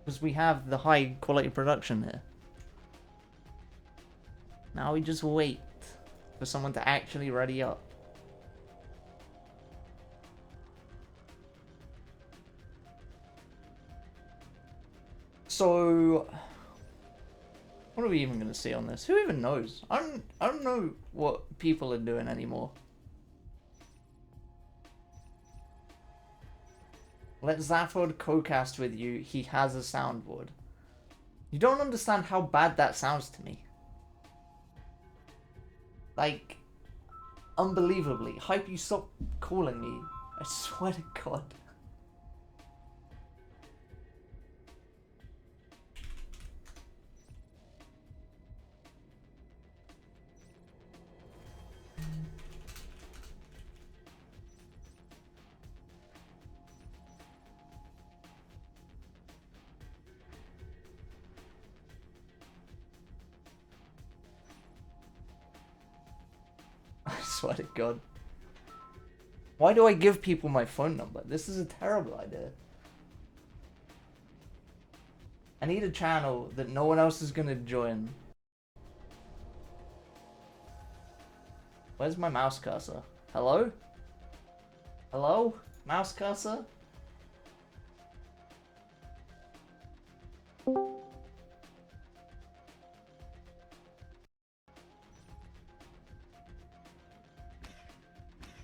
Because we have the high quality production here. Now we just wait for someone to actually ready up. So, what are we even going to see on this? Who even knows? I don't know what people are doing anymore. Let Zaphod co-cast with you. He has a soundboard. You don't understand how bad that sounds to me. Like, unbelievably. Hype, you stop calling me. I swear to God. I swear to God. Why do I give people my phone number? This is a terrible idea. I need a channel that no one else is gonna join. Where's my mouse cursor? Hello? Hello? Mouse cursor?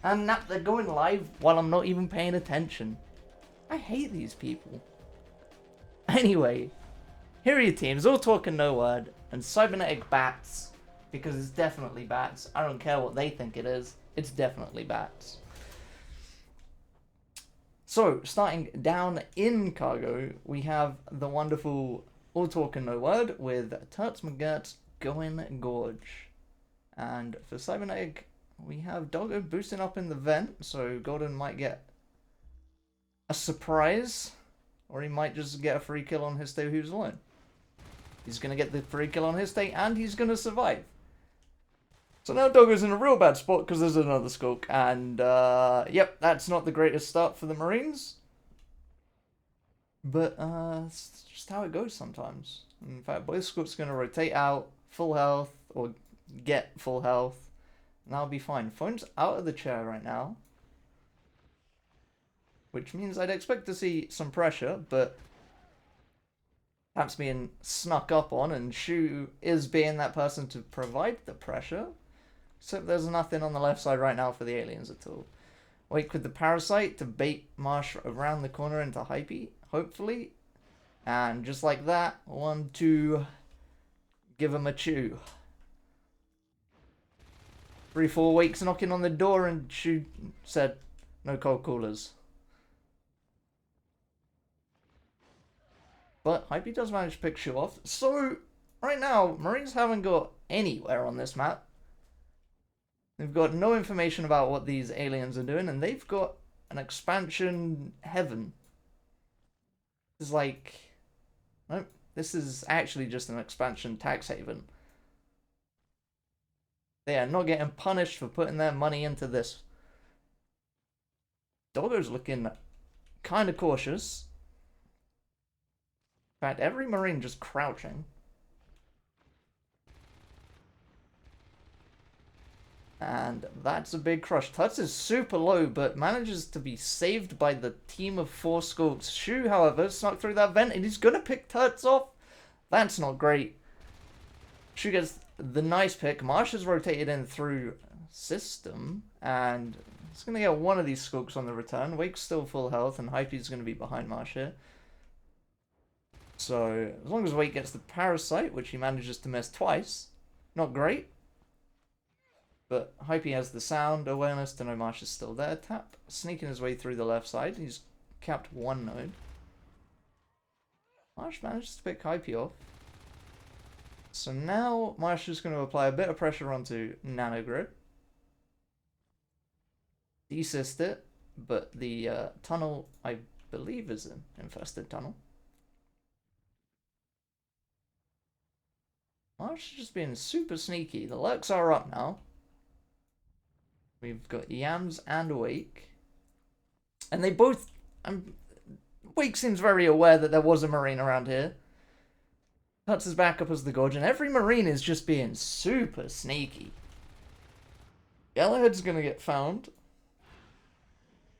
And now they're going live while I'm not even paying attention. I hate these people. Anyway, here are your teams, all talking no word, and cybernetic bats, because it's definitely bats. I don't care what they think it is, it's definitely bats. So, starting down in cargo, we have the wonderful all talking no word with Turts McGirt going gorge. And for cybernetic, we have Doggo boosting up in the vent, so Gordon might get a surprise, or he might just get a free kill on his day who's alone. He's going to get the free kill on his day, and he's going to survive. So now Doggo's in a real bad spot because there's another skulk, and yep, that's not the greatest start for the Marines. But it's just how it goes sometimes. In fact, both skulks are going to rotate out, full health, or get full health. And that'll be fine. Phone's out of the chair right now. Which means I'd expect to see some pressure, but perhaps being snuck up on, and Shu is being that person to provide the pressure. Except there's nothing on the left side right now for the aliens at all. Wake with the Parasite to bait Marsh around the corner into Hypey, hopefully. And just like that, 1, 2, give him a chew. 3, 4 weeks knocking on the door, and Shu said, no cold coolers. But Hypey does manage to pick Shu off. So, right now, Marines haven't got anywhere on this map. They've got no information about what these aliens are doing, and they've got an expansion heaven. It's like, nope, this is actually just an expansion tax haven. They are not getting punished for putting their money into this. Doggo's looking kind of cautious. In fact, every Marine just crouching. And that's a big crush. Tuts is super low, but manages to be saved by the team of 4 skulks. Shu, however, snuck through that vent, and he's going to pick Tuts off. That's not great. Shu gets the nice pick. Marsh is rotated in through system, and it's going to get one of these skulks on the return. Wake's still full health, and Hypey's going to be behind Marsh here. So, as long as Wake gets the Parasite, which he manages to miss twice, not great. But Hypey has the sound awareness to know Marsh is still there. Tap, sneaking his way through the left side. He's capped 1 node. Marsh manages to pick Hypey off. So now Marsh is going to apply a bit of pressure onto Nanogrid. Desist it, but the tunnel, I believe, is an infested tunnel. Marsh is just being super sneaky. The lurks are up now. We've got Yams and Wake. And they both... Wake seems very aware that there was a Marine around here. Tuts his back up as the Gorge, and every Marine is just being super sneaky. Galahad's gonna get found.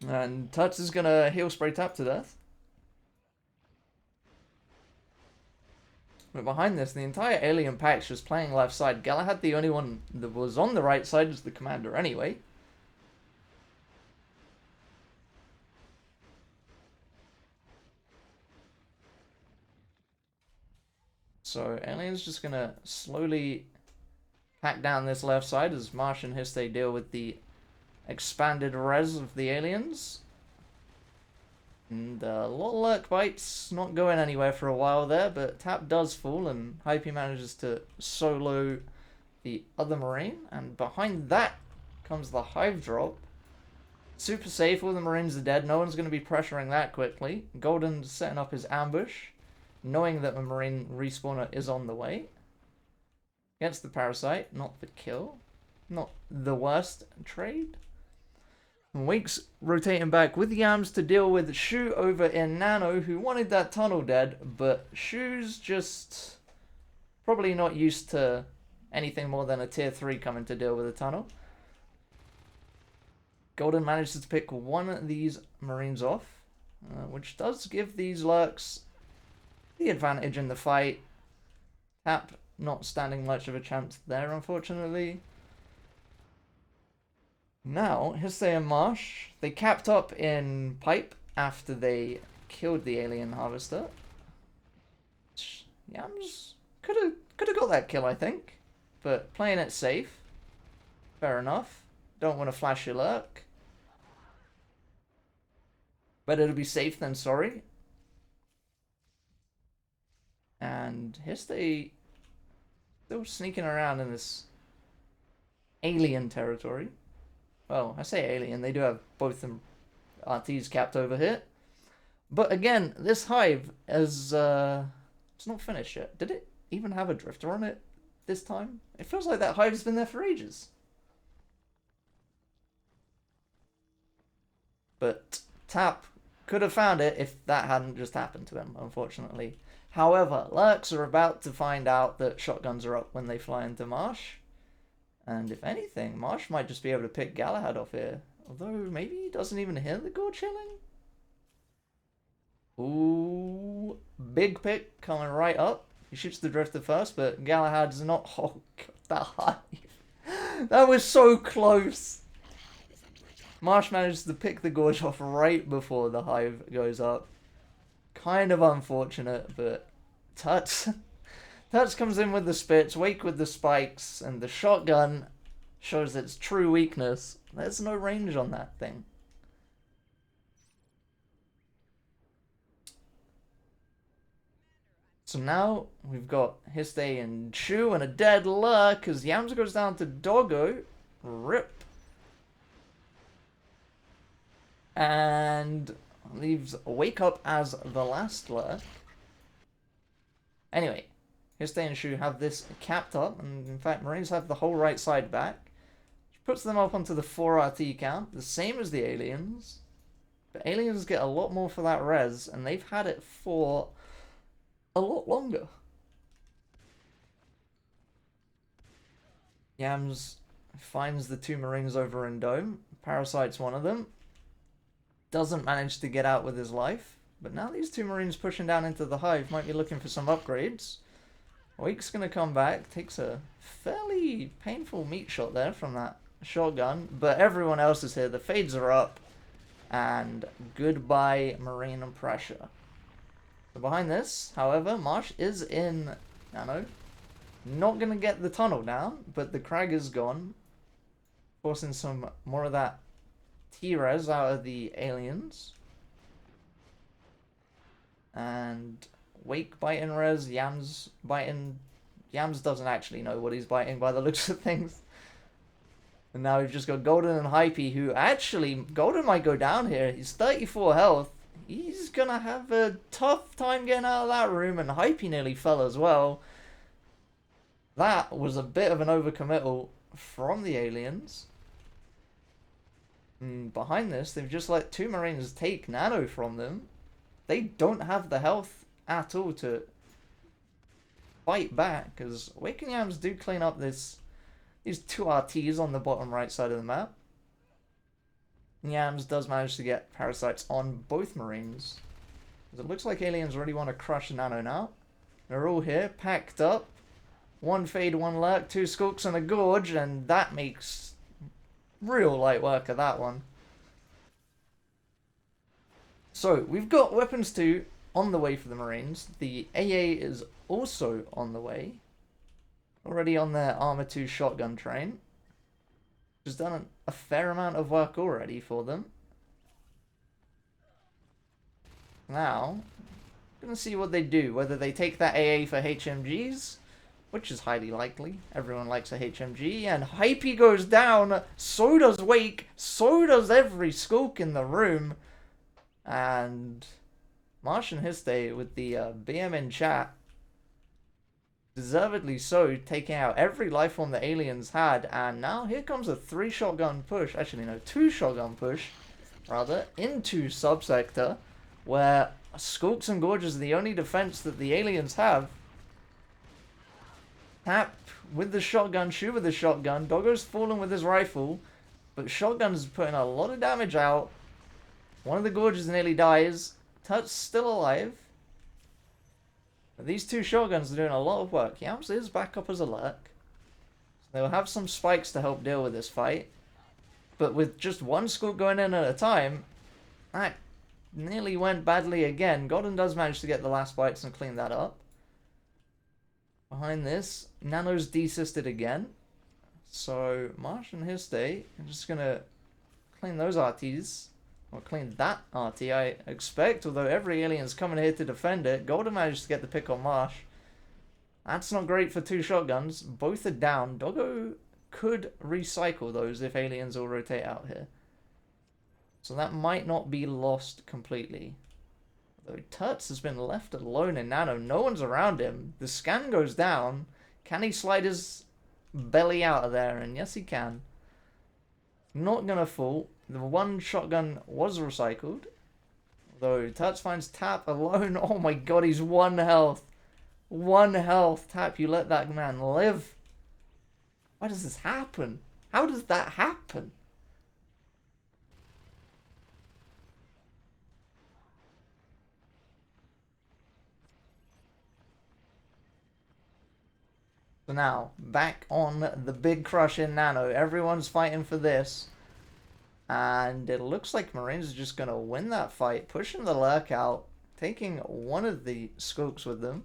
And Tuts is gonna heal spray tap to death. But behind this, the entire alien pack's just playing left side. Galahad, the only one that was on the right side, is the commander anyway. So Alien's just gonna slowly pack down this left side as Marsh and Histe deal with the expanded res of the aliens. And little Lurk Bite's not going anywhere for a while there, but Tap does fall and Hypey manages to solo the other Marine. And behind that comes the Hive drop. Super safe, all the Marines are dead, no one's going to be pressuring that quickly. Golden's setting up his ambush, knowing that a Marine respawner is on the way. Against the Parasite, not the kill. Not the worst trade. Wake's rotating back with Yams to deal with Shu over in Nano, who wanted that tunnel dead, but Shu's just probably not used to anything more than a tier 3 coming to deal with a tunnel. Golden manages to pick one of these Marines off, which does give these Lurks the advantage in the fight. Tap not standing much of a chance there, unfortunately. Now, Hisse and Marsh, they capped up in Pipe after they killed the Alien Harvester. Yams could have got that kill, I think. But playing it safe. Fair enough. Don't want to flash your Lurk. Better to be safe than sorry. And Hisse still sneaking around in this alien territory. Well, I say alien, they do have both them RTs capped over here. But again, this Hive is it's not finished yet. Did it even have a drifter on it this time? It feels like that Hive's been there for ages. But Tap could have found it if that hadn't just happened to him, unfortunately. However, Lurks are about to find out that shotguns are up when they fly into Marsh. And if anything, Marsh might just be able to pick Galahad off here. Although, maybe he doesn't even hear the Gorge chilling. Ooh, big pick coming right up. He shoots the Drifter first, but Galahad's not... Oh, God, that Hive. That was so close. Marsh manages to pick the Gorge off right before the Hive goes up. Kind of unfortunate, but Tuts... Tuts comes in with the spits, Wake with the spikes, and the shotgun shows its true weakness. There's no range on that thing. So now we've got Histe and Shu and a dead Lurk as Yams goes down to Doggo. Rip. And leaves Wake up as the last Lurk. Anyway. Histe and Shu have this capped up, and in fact, Marines have the whole right side back. Which puts them up onto the 4 RT count, the same as the aliens. But aliens get a lot more for that res, and they've had it for a lot longer. Yams finds the 2 Marines over in Dome. Parasite's one of them. Doesn't manage to get out with his life. But now these 2 Marines pushing down into the Hive might be looking for some upgrades. Wake's going to come back, takes a fairly painful meat shot there from that shotgun, but everyone else is here, the fades are up, and goodbye Marine pressure. So behind this, however, Marsh is in Nano, not going to get the tunnel down, but the Crag is gone, forcing some more of that T-res out of the aliens. And Wake biting res, Yams biting. Yams doesn't actually know what he's biting by the looks of things. And now we've just got Golden and Hypey, who actually, Golden might go down here. He's 34 health. He's gonna have a tough time getting out of that room, and Hypey nearly fell as well. That was a bit of an overcommittal from the aliens. And behind this, they've just let 2 Marines take Nano from them. they don't have the health at all to fight back, because Waking Yams do clean up these 2 RTs on the bottom right side of the map. Yams does manage to get parasites on both Marines. It looks like aliens really want to crush Nano now. They're all here, packed up. 1 Fade, 1 Lurk, 2 Skulks and a Gorge, and that makes real light work of that one. So, we've got Weapons 2 on the way for the Marines. The AA is also on the way. Already on their Armor 2 shotgun train. Has done a fair amount of work already for them. Now, gonna see what they do. Whether they take that AA for HMGs, which is highly likely. Everyone likes a HMG, and Hypey goes down. So does Wake. So does every Skulk in the room. And Martian Histe with the BM in chat. Deservedly so, taking out every life form the aliens had, and now here comes a 3 shotgun push, actually no, 2 shotgun push, rather, into subsector, where Skulks and Gorges are the only defense that the aliens have. Tap with the shotgun, shoot with the shotgun, Doggo's fallen with his rifle, but shotgun's putting a lot of damage out. One of the Gorges nearly dies, Tut's still alive. These 2 shotguns are doing a lot of work. Yams is back up as a lurk. So they'll have some spikes to help deal with this fight. But with just 1 Skulk going in at a time, that nearly went badly again. Golden does manage to get the last bites and clean that up. Behind this, Nano's desisted again. So Martian Histe are just going to clean those RTs. Or clean that RT, I expect, although every alien's coming here to defend it. Golden managed to get the pick on Marsh. That's not great for 2 shotguns. Both are down. Doggo could recycle those if aliens all rotate out here. So that might not be lost completely. Though Tuts has been left alone in Nano. No one's around him. The scan goes down. Can he slide his belly out of there? And yes, he can. Not gonna fall. The 1 shotgun was recycled. Though Tuts finds Tap alone. Oh my god, he's 1 health. 1 health. Tap, you let that man live. Why does this happen? How does that happen? So now, back on the big crush in Nano. Everyone's fighting for this. And it looks like Marines are just going to win that fight, pushing the Lurk out, taking 1 of the Skulks with them.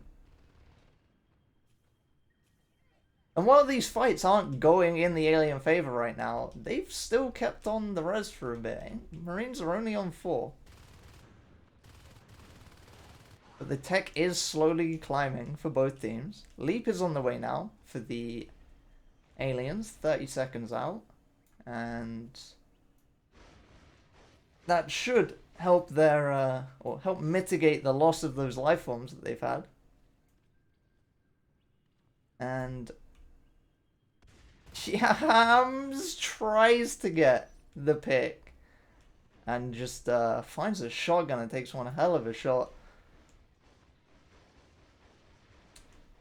And while these fights aren't going in the alien favor right now, they've still kept on the res for a bit. Marines are only on 4. But the tech is slowly climbing for both teams. Leap is on the way now for the aliens, 30 seconds out. And that should help their, or help mitigate the loss of those life forms that they've had. And Yams tries to get the pick and just finds a shotgun and takes one hell of a shot.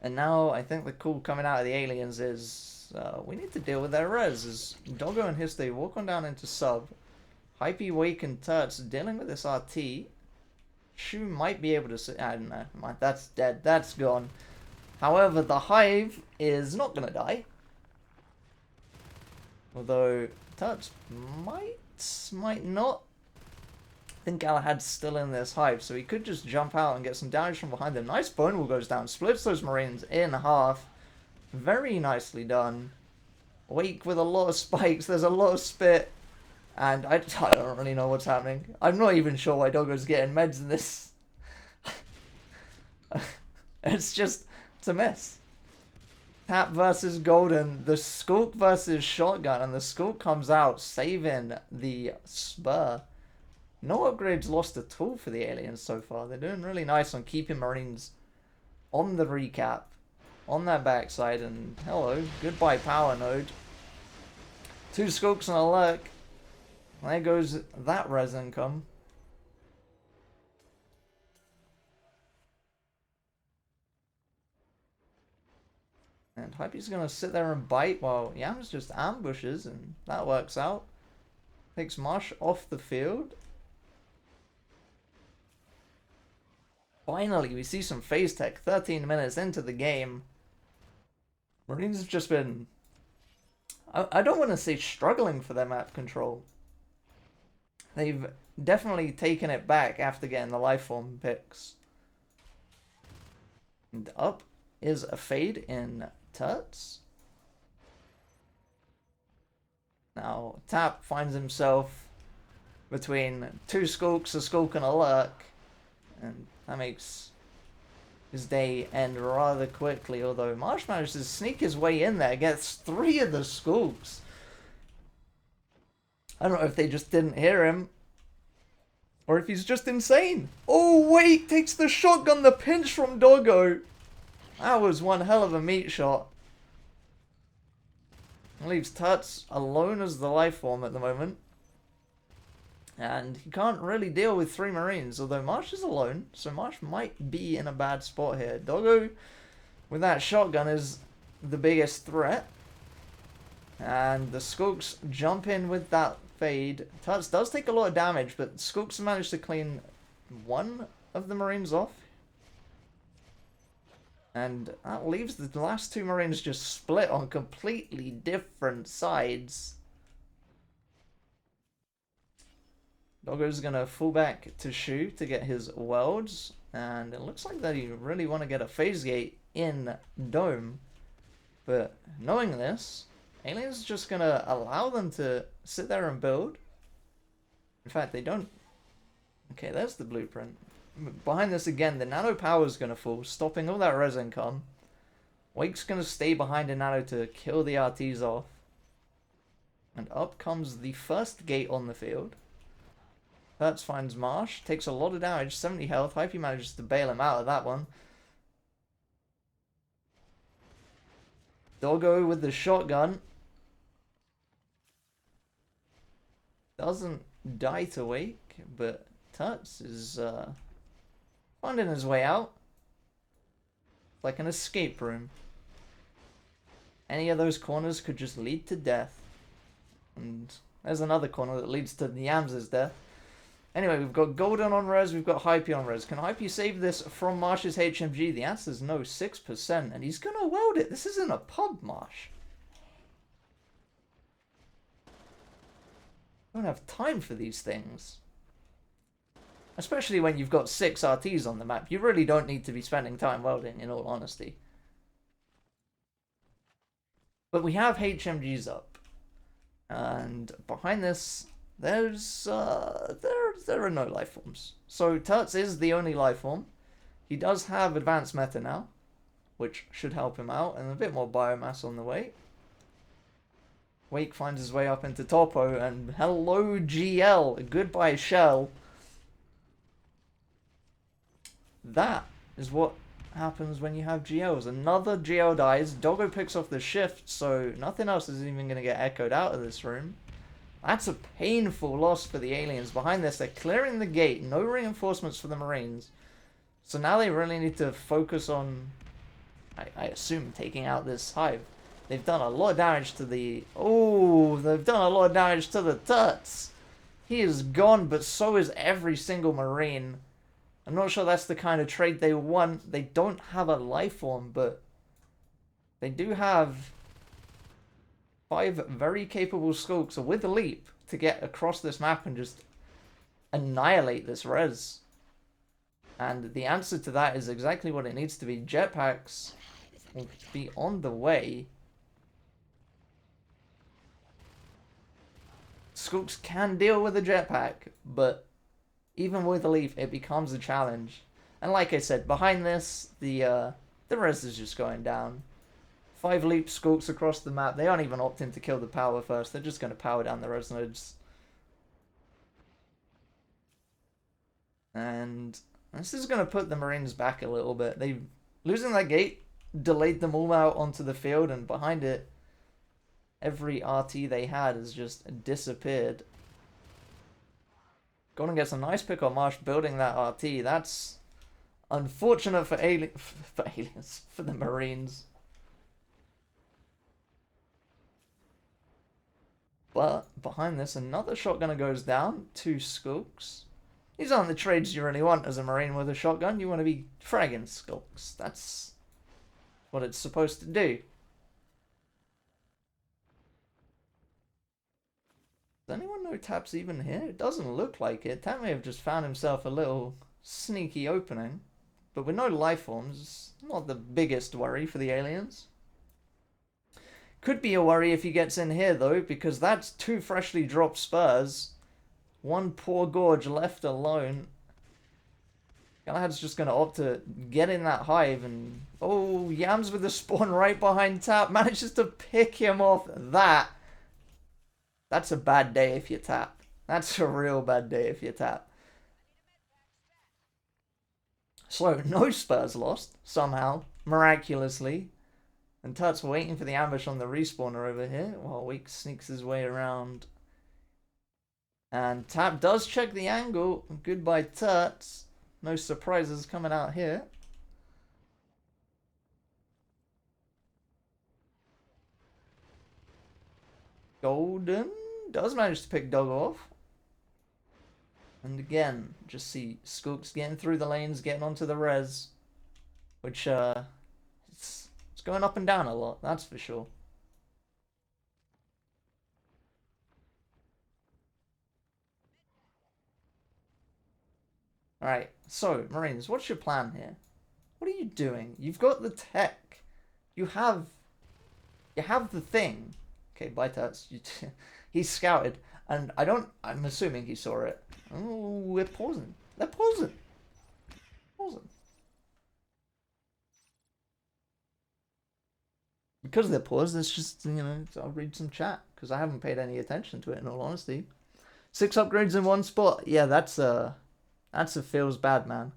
And now I think the call coming out of the aliens is we need to deal with their res. As Doggo and Histe walk on down into sub. Hypey, Wake, and Turts dealing with this RT. Shu might be able to... I don't know. That's dead. That's gone. However, the Hive is not going to die. Although, Turts might not. I think Galahad's still in this Hive, so he could just jump out and get some damage from behind him. Nice bone wall goes down. Splits those Marines in half. Very nicely done. Wake with a lot of spikes. There's a lot of spit. And I don't really know what's happening. I'm not even sure why Doggo's getting meds in this. It's a mess. Tap versus Golden. The Skulk versus Shotgun. And the Skulk comes out saving the Spur. No upgrades lost at all for the aliens so far. They're doing really nice on keeping Marines on the recap. On that backside. And hello. Goodbye power node. 2 Skulks and a Lurk. There goes that res income. And Hype's gonna sit there and bite while Yams just ambushes, and that works out. Takes Marsh off the field. Finally, we see some phase tech 13 minutes into the game. Marines have just been... I don't want to say struggling for their map control. They've definitely taken it back after getting the lifeform picks. And up is a fade in Tuts. Now, Tap finds himself between two Skulks, a Skulk, and a Lurk. And that makes his day end rather quickly, although Marsh manages to sneak his way in there, gets 3 of the Skulks. I don't know if they just didn't hear him, or if he's just insane. Oh wait, takes the shotgun, the pinch from Doggo. That was one hell of a meat shot. Leaves Tuts alone as the lifeform at the moment. And he can't really deal with 3 Marines, although Marsh is alone, so Marsh might be in a bad spot here. Doggo, with that shotgun, is the biggest threat. And the Skulks jump in with that fade. Tuts does take a lot of damage, but Skulks managed to clean 1 of the Marines off. And that leaves the last 2 Marines just split on completely different sides. Doggo's gonna fall back to Shu to get his welds, and it looks like that you really want to get a phase gate in Dome. But knowing this, Alien's just gonna allow them to sit there and build. In fact, they don't. Okay, there's the blueprint. Behind this again, the nano power's gonna fall, stopping all that res income. Wake's gonna stay behind a nano to kill the RTs off. And up comes the first gate on the field. Hertz finds Marsh, takes a lot of damage, 70 health. Hypey manages to bail him out of that one. Doggo with the shotgun. Doesn't die to Wake, but Tuts is finding his way out. Like an escape room. Any of those corners could just lead to death. And there's another corner that leads to Yams' death. Anyway, we've got Golden on res, we've got Hypey on res. Can Hypey save this from Marsh's HMG? The answer is no, 6%. And he's going to weld it. This isn't a pub, Marsh. I don't have time for these things. Especially when you've got 6 RTs on the map. You really don't need to be spending time welding, in all honesty. But we have HMGs up. And behind this... there are no life forms. So Tuts is the only life form. He does have advanced meta now, which should help him out, and a bit more biomass on the way. Wake finds his way up into Topo, and hello GL, goodbye Shell. That is what happens when you have GLs. Another GL dies, Doggo picks off the shift, so nothing else is even going to get echoed out of this room. That's a painful loss for the aliens. Behind this, they're clearing the gate. No reinforcements for the Marines. So now they really need to focus on, I assume, taking out this hive. They've done a lot of damage to the... oh, they've done a lot of damage to the Tuts. He is gone, but so is every single Marine. I'm not sure that's the kind of trade they want. They don't have a life form, but they do have 5 very capable Skulks with a leap to get across this map and just annihilate this res. And the answer to that is exactly what it needs to be. Jetpacks will be on the way. Skulks can deal with a jetpack, but even with a leap, it becomes a challenge. And like I said, behind this, the res is just going down. 5 leap Skulks across the map. They aren't even opting to kill the power first. They're just going to power down the res nodes. And this is going to put the Marines back a little bit. They losing that gate delayed them all out onto the field, and behind it, every RT they had has just disappeared. Gonna get some nice pick on Marsh building that RT. That's unfortunate for aliens, for the Marines. But behind this, another shotgunner goes down. 2 skulks. These aren't the trades you really want as a Marine with a shotgun. You want to be fragging skulks. That's what it's supposed to do. Does anyone know Tap's even here? It doesn't look like it. Tap may have just found himself a little sneaky opening. But with no life forms, it's not the biggest worry for the aliens. Could be a worry if he gets in here, though, because that's 2 freshly dropped spurs. 1 poor gorge left alone. Galahad's just going to opt to get in that hive and... Oh, Yams with the spawn right behind Tap. Manages to pick him off. That's a bad day if you Tap. That's a real bad day if you Tap. So, no spurs lost, somehow, miraculously. And Tut's waiting for the ambush on the respawner over here, while Weak sneaks his way around. And Tap does check the angle. Goodbye, Tuts. No surprises coming out here. Golden does manage to pick Dog off. And again, just see Skooks getting through the lanes, getting onto the res. Which, it's going up and down a lot, that's for sure. Alright, so, Marines, what's your plan here? What are you doing? You've got the tech. You have the thing. Okay, bye Tuts. He's scouted. And I'm assuming he saw it. Oh, we're pausing. They're pausing. Pausing. Because they're paused, it's just, I'll read some chat. Because I haven't paid any attention to it, in all honesty. 6 upgrades in 1 spot. Yeah, that's a feels bad, man.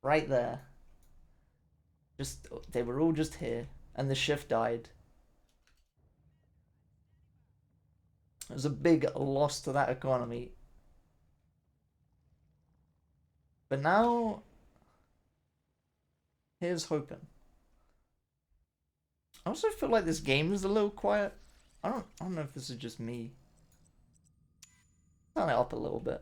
Right there. They were all just here. And the shift died. It was a big loss to that economy. But now, here's hoping. I also feel like this game is a little quiet. I don't know if this is just me. Turn it up a little bit.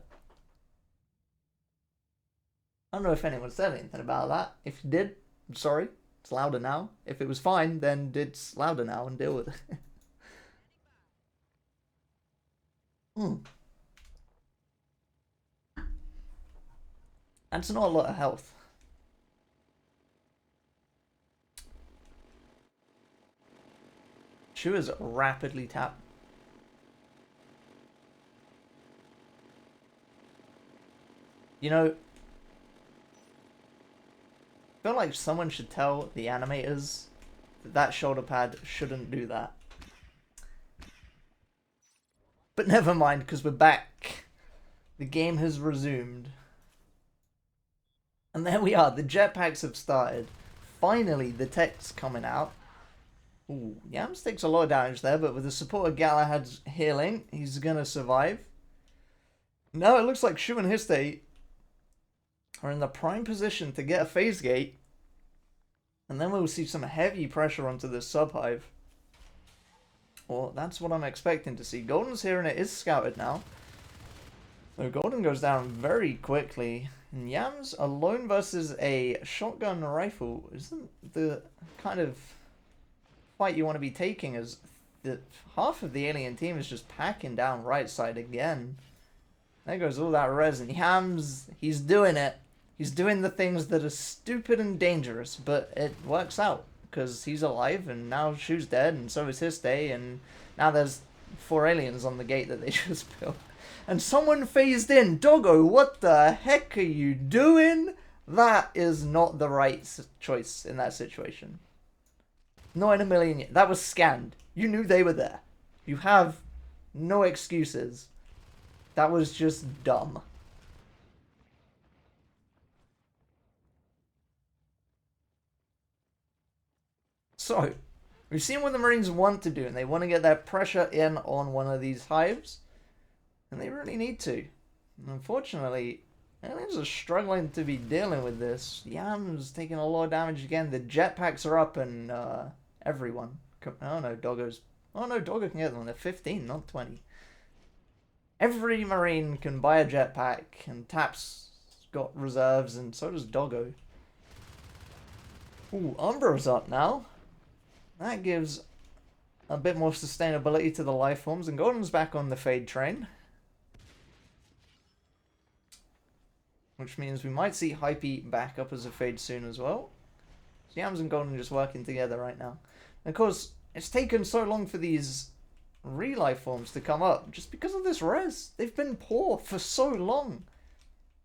I don't know if anyone said anything about that. If you did, I'm sorry. It's louder now. If it was fine, then it's louder now and deal with it. That's not a lot of health. She was rapidly tapped. I feel like someone should tell the animators that shoulder pad shouldn't do that. But never mind, because we're back. The game has resumed. And there we are. The jetpacks have started. Finally, the tech's coming out. Ooh, Yams takes a lot of damage there, but with the support of Galahad's healing, he's going to survive. Now it looks like Shu and Histe are in the prime position to get a phase gate. And then we'll see some heavy pressure onto this sub-hive. Well, that's what I'm expecting to see. Golden's here and it is scouted now. So Golden goes down very quickly. And Yams alone versus a shotgun rifle isn't the kind of fight you want to be taking, as half of the alien team is just packing down right side again. There goes all that res, and Yams, he's doing it. He's doing the things that are stupid and dangerous, but it works out. Because he's alive, and now Shu's dead, and so is Histe, and now there's 4 aliens on the gate that they just built. And someone phased in. Doggo, what the heck are you doing? That is not the right choice in that situation. Not in a million years. That was scanned. You knew they were there. You have no excuses. That was just dumb. So, we've seen what the Marines want to do, and they want to get that pressure in on one of these hives. And they really need to. And unfortunately, aliens are struggling to be dealing with this. Yam's taking a lot of damage again. The jetpacks are up, and everyone. Oh no, Doggo's Oh no, Doggo can get them. They're 15, not 20. Every Marine can buy a jetpack, and Tap's got reserves, and so does Doggo. Ooh, Umbra's up now. That gives a bit more sustainability to the life forms, and Golden's back on the Fade train. Which means we might see Hypey back up as a Fade soon as well. So Yams and Golden just working together right now. And of course, it's taken so long for these re-life forms to come up just because of this res. They've been poor for so long.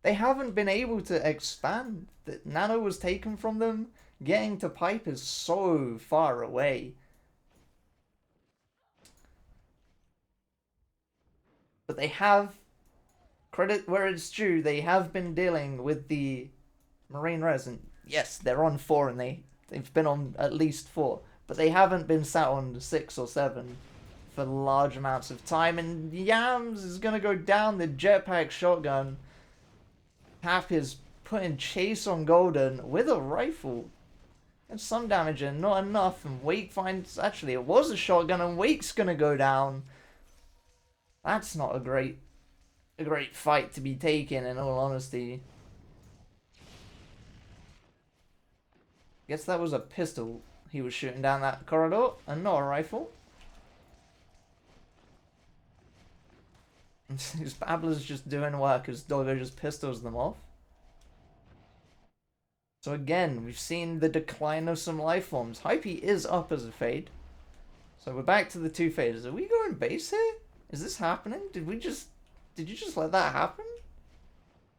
They haven't been able to expand. The Nano was taken from them. Getting to Pipe is so far away. But they have, credit where it's due, they have been dealing with the Marine res. And yes, they're on 4 and they've been on at least 4. But they haven't been sat on 6 or 7 for large amounts of time. And Yams is going to go down the jetpack shotgun. Tap is putting chase on Golden with a rifle. And some damage in, not enough. And Wake finds, actually it was a shotgun and Wake's going to go down. That's not a great fight to be taken, in all honesty. Guess that was a pistol he was shooting down that corridor, and not a rifle. His Babbler's just doing work as Doggo just pistols them off. So again, we've seen the decline of some life forms. Hypey is up as a Fade. So we're back to the 2 Fades. Are we going base here? Is this happening? Did you just let that happen?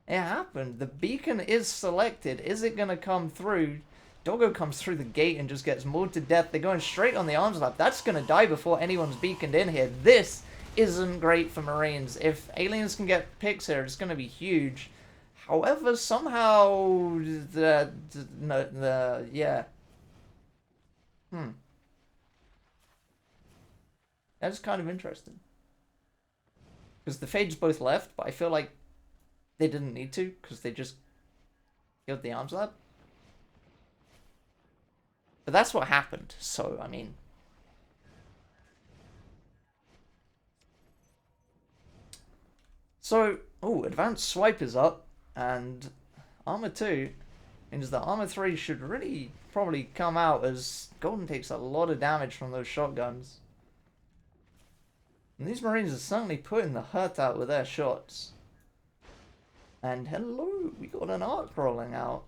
It happened. The beacon is selected. Is it going to come through? Doggo comes through the gate and just gets mauled to death. They're going straight on the arms lap. That's going to die before anyone's beaconed in here. This isn't great for Marines. If aliens can get picks here, it's going to be huge. However, somehow yeah. That's kind of interesting. Because the Fades both left, but I feel like they didn't need to, because they just killed the arms lab. But that's what happened, so, I mean. So, advanced swipe is up, and armor 2 means that armor 3 should really probably come out, as Golden takes a lot of damage from those shotguns. And these Marines are certainly putting the hurt out with their shots. And hello, we got an arc rolling out.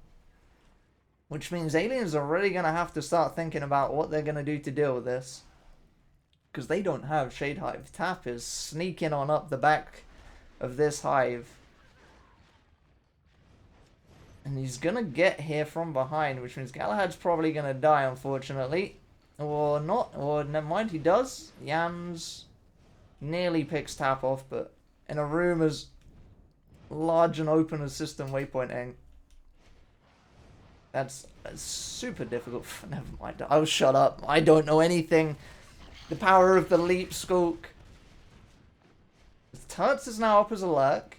Which means aliens are really going to have to start thinking about what they're going to do to deal with this. Because they don't have Shade Hive. Tap is sneaking on up the back of this hive. And he's going to get here from behind, which means Galahad's probably going to die, unfortunately. Or not, or never mind, he does. Yams nearly picks Tap off, but in a room as large and open as system waypointing, that's super difficult. Never mind, I'll shut up. I don't know anything. The power of the leap skulk. Turts is now up as a lurk,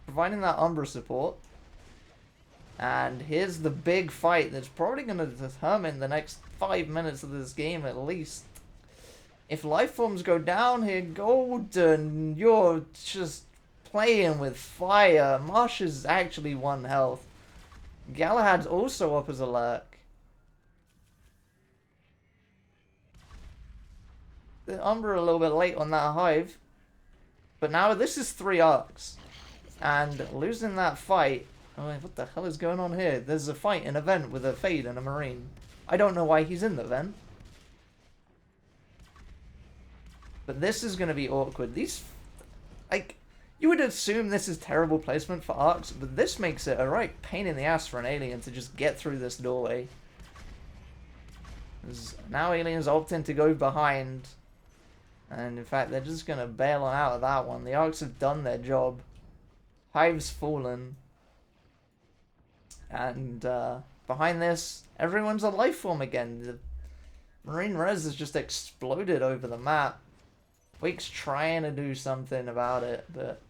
providing that Umbra support. And here's the big fight that's probably going to determine the next 5 minutes of this game at least. If life forms go down here, Golden, you're just playing with fire. Marsh is actually 1 health. Galahad's also up as a lurk. The Umbra a little bit late on that hive. But now this is 3 arcs. And losing that fight... Oh, what the hell is going on here? There's a fight in a vent with a Fade and a Marine. I don't know why he's in the vent. But this is going to be awkward. These... Like... You would assume this is terrible placement for arcs, but this makes it a right pain in the ass for an alien to just get through this doorway. Now aliens opting to go behind. And in fact, they're just going to bail on out of that one. The arcs have done their job. Hive's fallen. And behind this, everyone's a life form again. The Marine res has just exploded over the map. Wake's trying to do something about it, but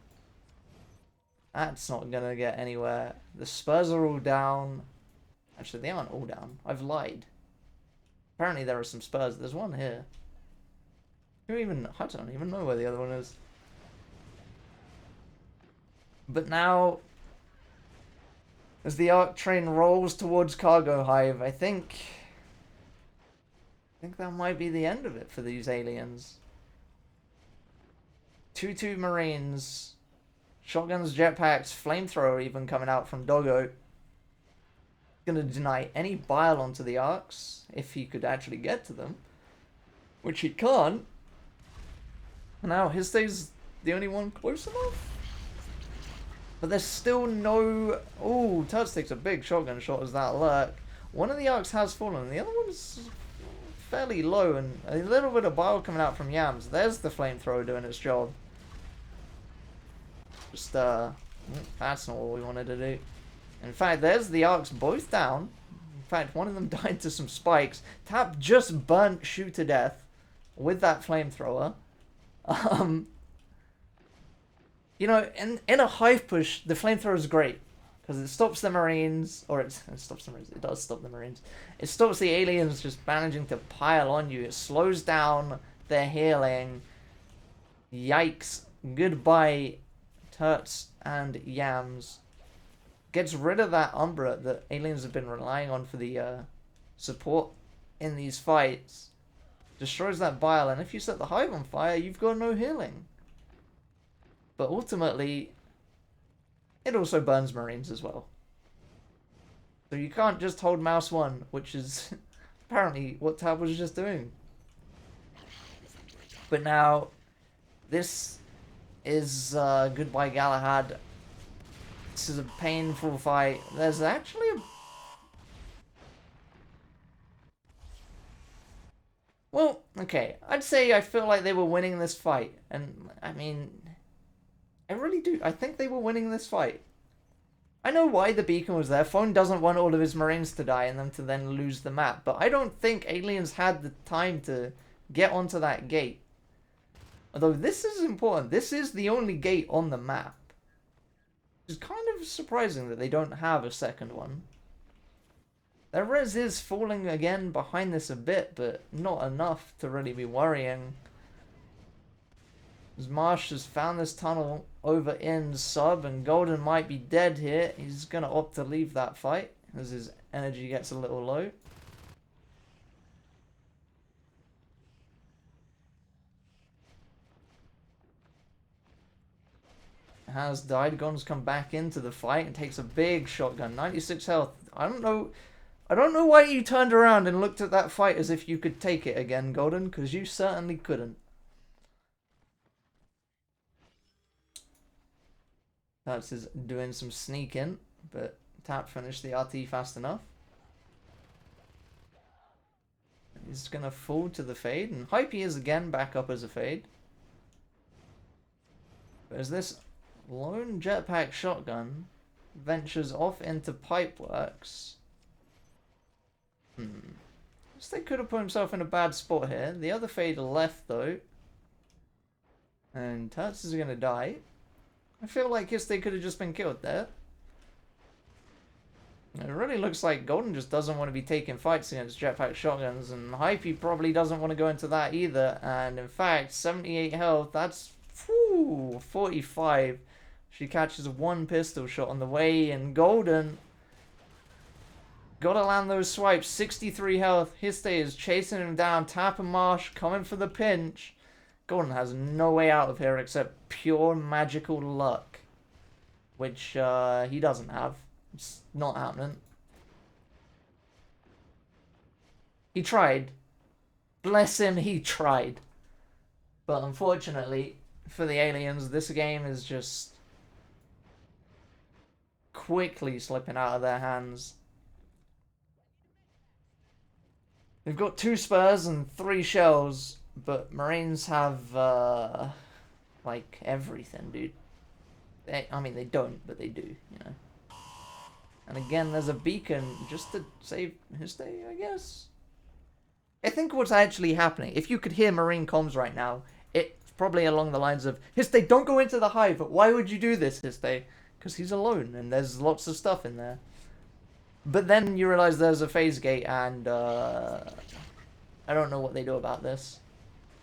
that's not going to get anywhere. The Spurs are all down. Actually, they aren't all down. I've lied. Apparently there are some Spurs. There's one here. I don't even know where the other one is. But now, as the Arc train rolls towards Cargo Hive, I think that might be the end of it for these aliens. 2-2 Marines, shotguns, jetpacks, flamethrower even coming out from Doggo. Gonna deny any bile onto the Arcs, if he could actually get to them. Which he can't. Now, Histe's the only one close enough? But there's still no... Oh, Tuts takes a big shotgun shot as that lurk. One of the Arcs has fallen, the other one's fairly low, and a little bit of bile coming out from Yams. There's the flamethrower doing its job. Just, that's not what we wanted to do. In fact, there's the Arcs both down. In fact, one of them died to some spikes. Tap just burnt Shu to death with that flamethrower. You know, in a hive push, the flamethrower is great. Because it stops the Marines, or it stops the Marines, it does stop the Marines. It stops the aliens just managing to pile on you. It slows down their healing. Yikes. Goodbye, Turts and Yams. Gets rid of that Umbra that aliens have been relying on for the support in these fights. Destroys that bile, and if you set the hive on fire, you've got no healing. But ultimately, it also burns Marines as well. So you can't just hold mouse 1, which is apparently what Tab was just doing. But now, this is goodbye Galahad. This is a painful fight. There's actually a... Well, okay. I'd say I feel like they were winning this fight. And, I mean... I really do. I think they were winning this fight. I know why the beacon was there. Phone doesn't want all of his Marines to die and them to then lose the map. But I don't think aliens had the time to get onto that gate. Although this is important. This is the only gate on the map. It's kind of surprising that they don't have a second one. Their res is falling again behind this a bit, but not enough to really be worrying. As Marsh has found this tunnel over in sub, and Golden might be dead here. He's going to opt to leave that fight as his energy gets a little low. Has died. Golden's come back into the fight and takes a big shotgun. 96 health. I don't know why you turned around and looked at that fight as if you could take it again, Golden, because you certainly couldn't. That's is doing some sneaking, but Tap finished the RT fast enough. He's going to fall to the fade, and Hypey is again back up as a fade. But as this lone jetpack shotgun ventures off into Pipeworks. They could have put himself in a bad spot here. The other fade left though. And Turts is going to die. I feel like they could have just been killed there. It really looks like Golden just doesn't want to be taking fights against jetpack shotguns, and Hypey probably doesn't want to go into that either. And in fact, 78 health, that's 45. She catches one pistol shot on the way, and Golden gotta land those swipes. 63 health. Histe is chasing him down. Tap and Marsh coming for the pinch. Golden has no way out of here except pure magical luck, which he doesn't have. It's not happening. He tried. Bless him, he tried. But unfortunately for the aliens, this game is just quickly slipping out of their hands. They've got 2 spurs and 3 shells, but Marines have, like, everything, dude. I mean, they don't, but they do, you know. And again, there's a beacon just to save his day, I guess. I think what's actually happening, if you could hear Marine comms right now, it's probably along the lines of, Histe, don't go into the hive. Why would you do this, Histe? Because he's alone, and there's lots of stuff in there. But then you realize there's a phase gate, and I don't know what they do about this.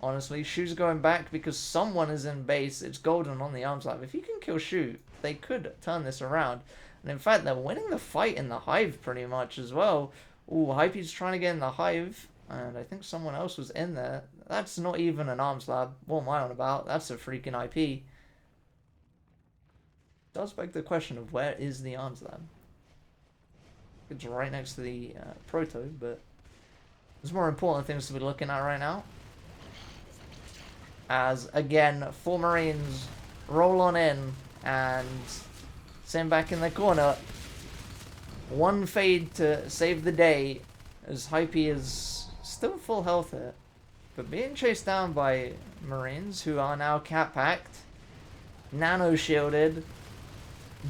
honestly. Shu's going back because someone is in base. It's Golden on the arms lab. If you can kill Shu, they could turn this around. And in fact, they're winning the fight in the Hive pretty much as well. Ooh, Hype's trying to get in the Hive. And I think someone else was in there. That's not even an arms lab. What am I on about? That's a freaking IP. Does beg the question of where is the arms lab? It's right next to the proto, but there's more important things to be looking at right now. As, again, 4 Marines roll on in and send back in the corner. One fade to save the day, as Hype is still full health here, but being chased down by Marines who are now cat-packed, nano-shielded,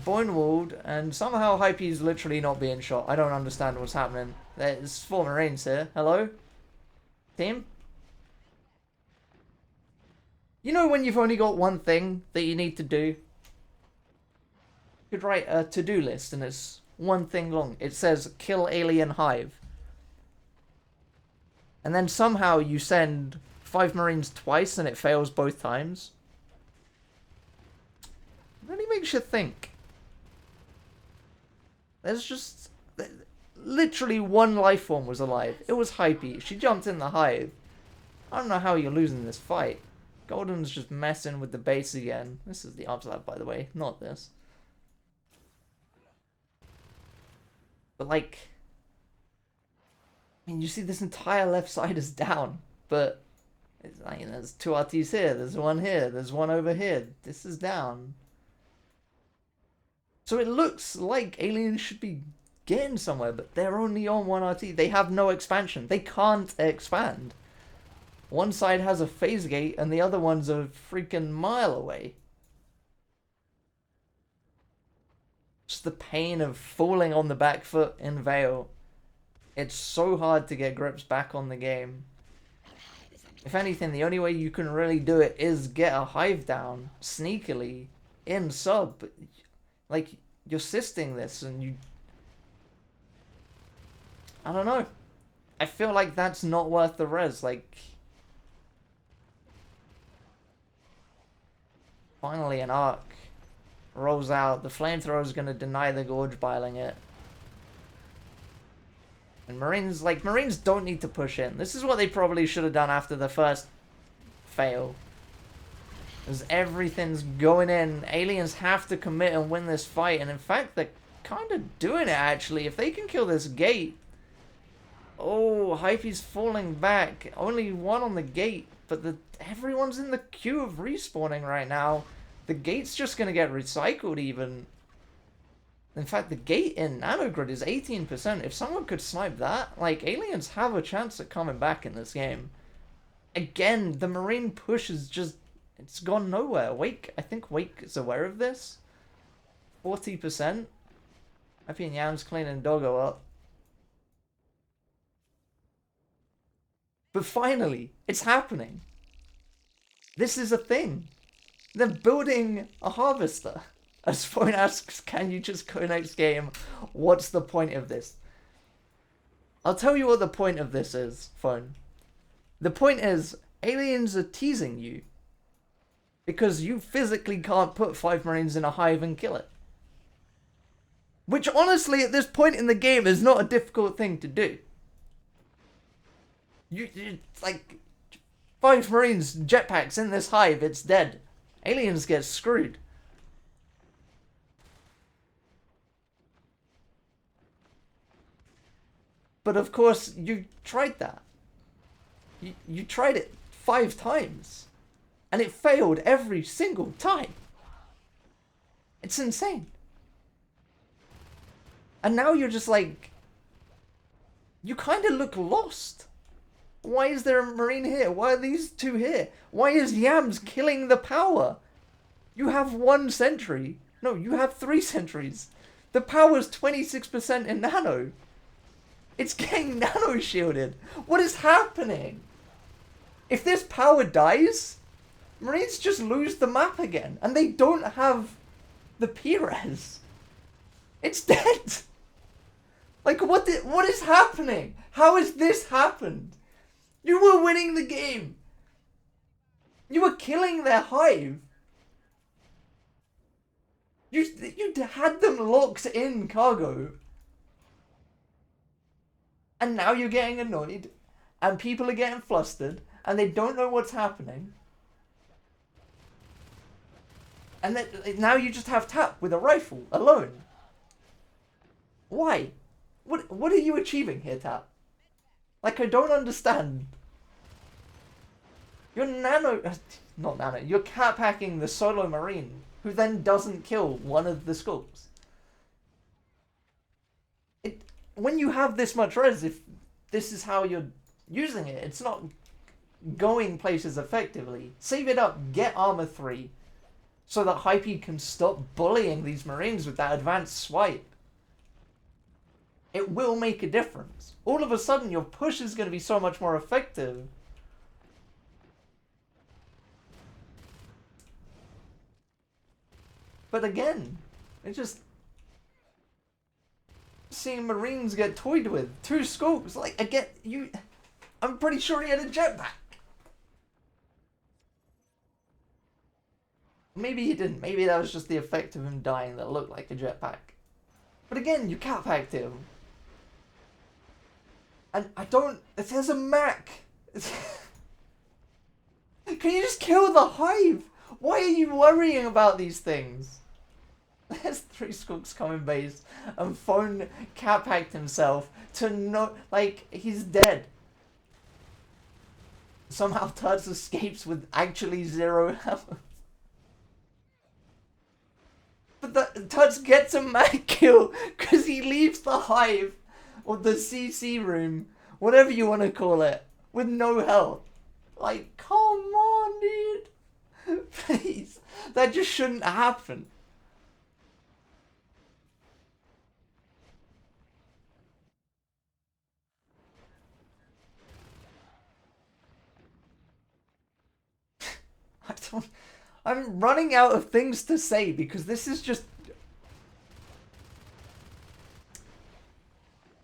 bone-walled, and somehow Hype is literally not being shot. I don't understand what's happening. There's 4 Marines here. Hello? Team? You know when you've only got one thing that you need to do? You could write a to-do list and it's one thing long. It says, kill alien hive. And then somehow you send 5 Marines twice and it fails both times. It really makes you think. There's just... literally one life form was alive. It was Hypey. She jumped in the hive. I don't know how you're losing this fight. Golden's just messing with the base again. This is the arms lab, by the way, not this. But like... I mean, you see this entire left side is down. But... I mean, there's 2 RTs here, there's 1 here, there's 1 over here. This is down. So it looks like aliens should be getting somewhere, but they're only on 1 RT. They have no expansion. They can't expand. One side has a phase gate and the other one's a freaking mile away. Just the pain of falling on the back foot in Vale. It's so hard to get grips back on the game. If anything, the only way you can really do it is get a hive down sneakily in sub. Like, you're sisting this and you... I don't know. I feel like that's not worth the res. Like... Finally, an arc rolls out. The flamethrower is going to deny the gorge biling it. And Marines, like, Marines don't need to push in. This is what they probably should have done after the first fail. As everything's going in. Aliens have to commit and win this fight. And in fact, they're kind of doing it, actually. If they can kill this gate. Oh, Hypey's falling back. Only 1 on the gate. But everyone's in the queue of respawning right now. The gate's just going to get recycled even. In fact, the gate in Nanogrid is 18%. If someone could snipe that, like, aliens have a chance at coming back in this game. Again, the Marine push is just... it's gone nowhere. Wake, I think Wake is aware of this. 40%. Happy and Yam's cleaning Doggo up. But finally, it's happening. This is a thing. They're building a harvester. As Phone asks, can you just go next game? What's the point of this? I'll tell you what the point of this is, Phone. The point is, aliens are teasing you. Because you physically can't put 5 Marines in a hive and kill it. Which honestly, at this point in the game, is not a difficult thing to do. It's like 5 Marines, jetpacks in this hive, it's dead. Aliens get screwed. But of course, you tried that. You tried it 5 times. And it failed every single time. It's insane. And now you're just like... you kind of look lost. Why is there a Marine here? Why are these 2 here? Why is Yams killing the power? You have 1 sentry. No, you have 3 sentries. The power's 26% in nano. It's getting nano shielded. What is happening? If this power dies, Marines just lose the map again. And they don't have the P-res. It's dead. Like, what is happening? How has this happened? You were winning the game. You were killing their hive. You had them locked in cargo. And now you're getting annoyed. And people are getting flustered. And they don't know what's happening. And then, now you just have Tap with a rifle, alone. Why? What are you achieving here, Tap? Like, I don't understand. You're you're cat packing the solo marine, who then doesn't kill one of the skulks. When you have this much res, if this is how you're using it, it's not going places effectively. Save it up, get armor 3, so that Hype can stop bullying these marines with that advanced swipe. It will make a difference. All of a sudden, your push is going to be so much more effective. But again, it's just seeing Marines get toyed with. 2 scopes. Like, again, I'm pretty sure he had a jetpack. Maybe he didn't. Maybe that was just the effect of him dying that looked like a jetpack. But again, you cat packed him. And I don't... There's a Mac. Can you just kill the hive? Why are you worrying about these things? There's 3 skulks coming base, and Phone cat packed himself to no... Like, he's dead. Somehow Tuts escapes with actually 0 health. But Tuts gets a Mac kill because he leaves the hive, or the CC room, whatever you want to call it, with no health. Like, come on, dude. Please. That just shouldn't happen. I'm running out of things to say because this is just...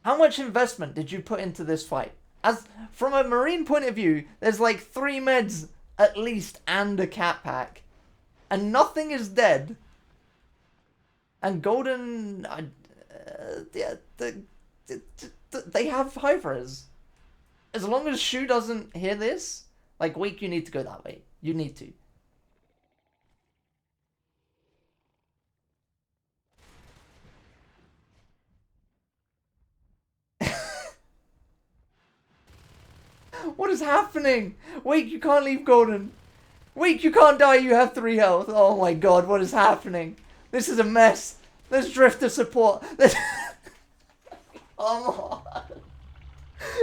How much investment did you put into this fight? As from a Marine point of view, there's like 3 meds at least and a cat pack. And nothing is dead. And Golden... they have hive res. As long as Shu doesn't hear this, like, Weak, you need to go that way. You need to. What is happening? Wait, you can't leave Golden. Wait, you can't die, you have 3 health. Oh my god, what is happening? This is a mess. Let's drift to support. Come on.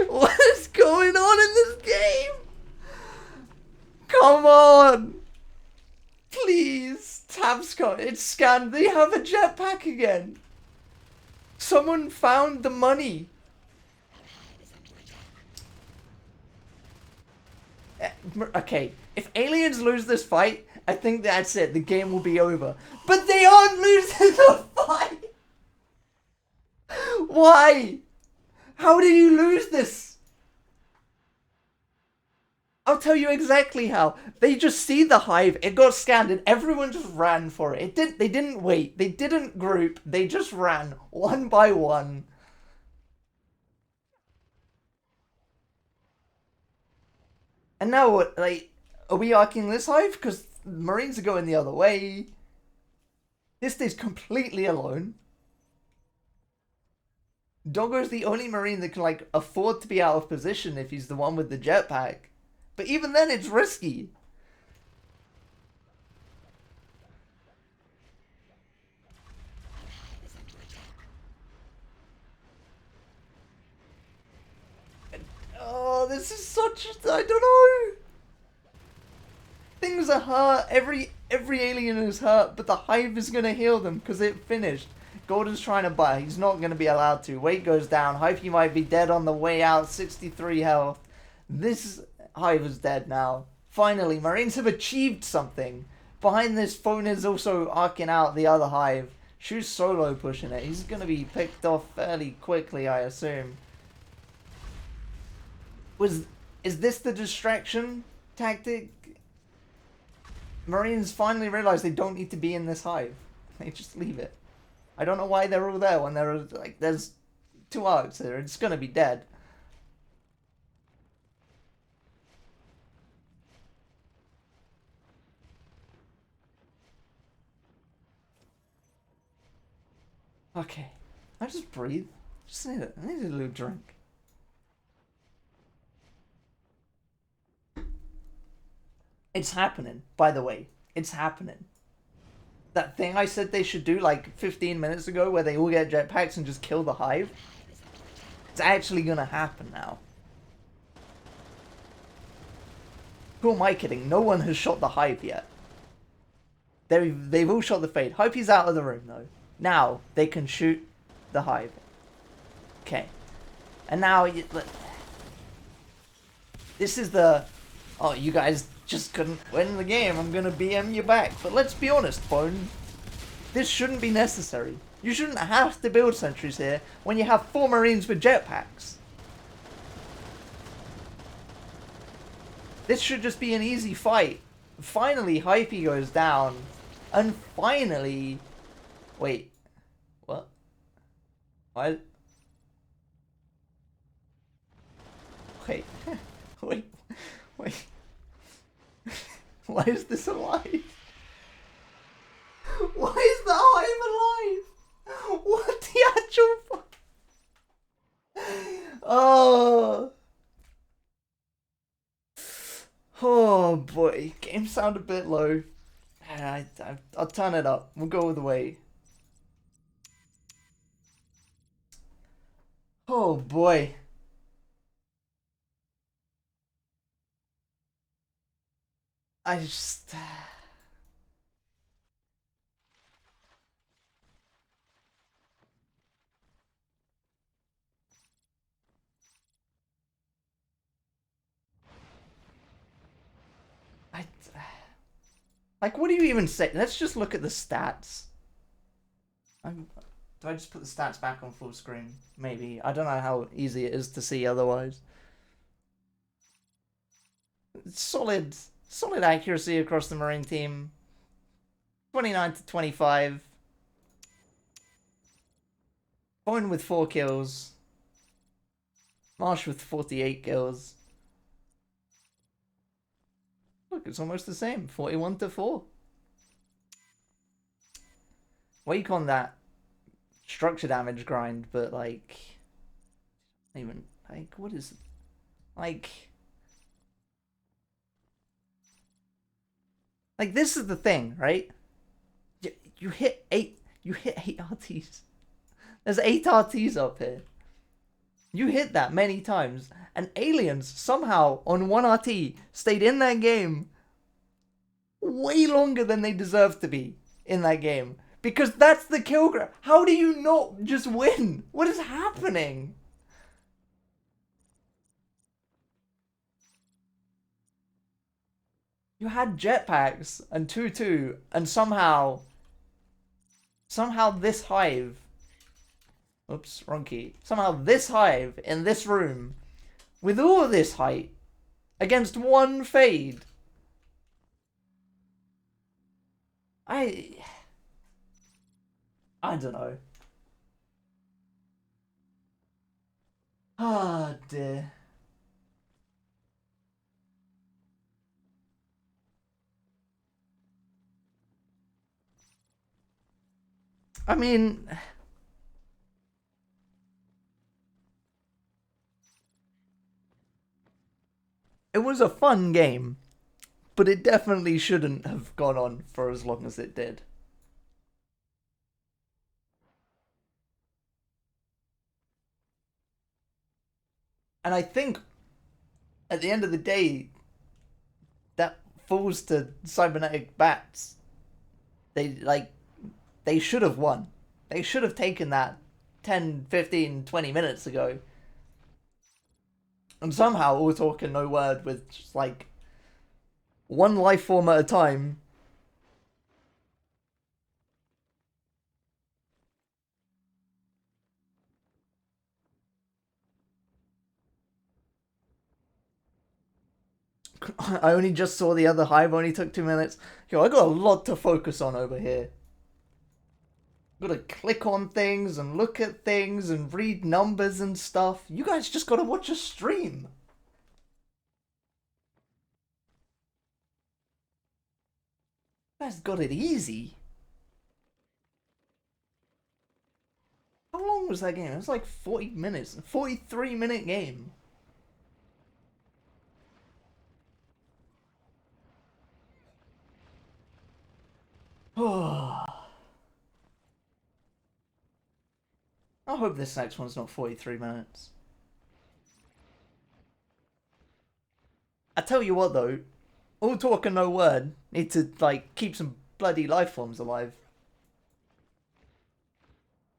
What is going on in this game? Come on. Please. Tabscon, it's scanned. They have a jetpack again. Someone found the money. Okay, if aliens lose this fight, I think that's it. The game will be over. But they aren't losing the fight! Why? How did you lose this? I'll tell you exactly how. They just see the hive, it got scanned, and everyone just ran for it. They didn't wait. They didn't group. They just ran one by one. And now what, like, are we arcing this hive? Because Marines are going the other way. This stays completely alone. Doggo's the only Marine that can, like, afford to be out of position if he's the one with the jetpack. But even then, it's risky. Oh, this is such... I don't know. Things are hurt. Every alien is hurt, but the hive is going to heal them because it finished. Golden's trying to buy. He's not going to be allowed to. Weight goes down. Hive might be dead on the way out. 63 health. This hive is dead now. Finally, Marines have achieved something. Behind this, Phone is also arcing out the other hive. Shu's solo pushing it. He's going to be picked off fairly quickly, I assume. Is this the distraction tactic? Marines finally realize they don't need to be in this hive. They just leave it. I don't know why they're all there when there's 2 arcs here. It's gonna be dead. Okay. I just breathe. Just need I need a little drink. It's happening, by the way. It's happening. That thing I said they should do like 15 minutes ago where they all get jetpacks and just kill the hive. It's actually gonna happen now. Who am I kidding? No one has shot the hive yet. They've all shot the Fade. Hype's out of the room though. Now they can shoot the hive. Okay. And now this is the... Oh, you guys just couldn't win the game. I'm gonna BM you back. But let's be honest, Bone. This shouldn't be necessary. You shouldn't have to build sentries here when you have 4 Marines with jetpacks. This should just be an easy fight. Finally, Hypey goes down. And finally... Wait. What? What? Wait. Wait. Wait. Why is this alive? Why is the hive alive? What the actual fuck? Oh. Oh boy. Game sound a bit low. I'll turn it up. We'll go all the way. Oh boy. I just... Like, what do you even say? Let's just look at the stats. Do I just put the stats back on full screen? Maybe. I don't know how easy it is to see otherwise. Solid accuracy across the Marine team. 29 to 25. Bowen with 4 kills. Marsh with 48 kills. Look, it's almost the same. 41 to 4. Wake on that structure damage grind, but like... Even, like, what is... Like, this is the thing, right? You hit 8 RTs. There's 8 RTs up here. You hit that many times, and aliens somehow on 1 RT stayed in that game way longer than they deserve to be in that game. Because that's the kill graph. How do you not just win? What is happening? You had jetpacks and 2-2, and somehow this hive... Oops, wrong key. Somehow this hive in this room, with all this height, against 1 Fade. I don't know. Ah, dear. I mean... It was a fun game, but it definitely shouldn't have gone on for as long as it did. And I think, at the end of the day, that falls to Cybernetic Bats. They should have won. They should have taken that 10, 15, 20 minutes ago. And somehow, all talk and no word with just like 1 life form at a time. I only just saw the other hive, only took 2 minutes. Yo, I got a lot to focus on over here. Gotta click on things and look at things and read numbers and stuff. You guys just gotta watch a stream. You guys got it easy. How long was that game? It was like 40 minutes. 43-minute game. I hope this next one's not 43 minutes. I tell you what though, all talk and no word need to like keep some bloody life forms alive.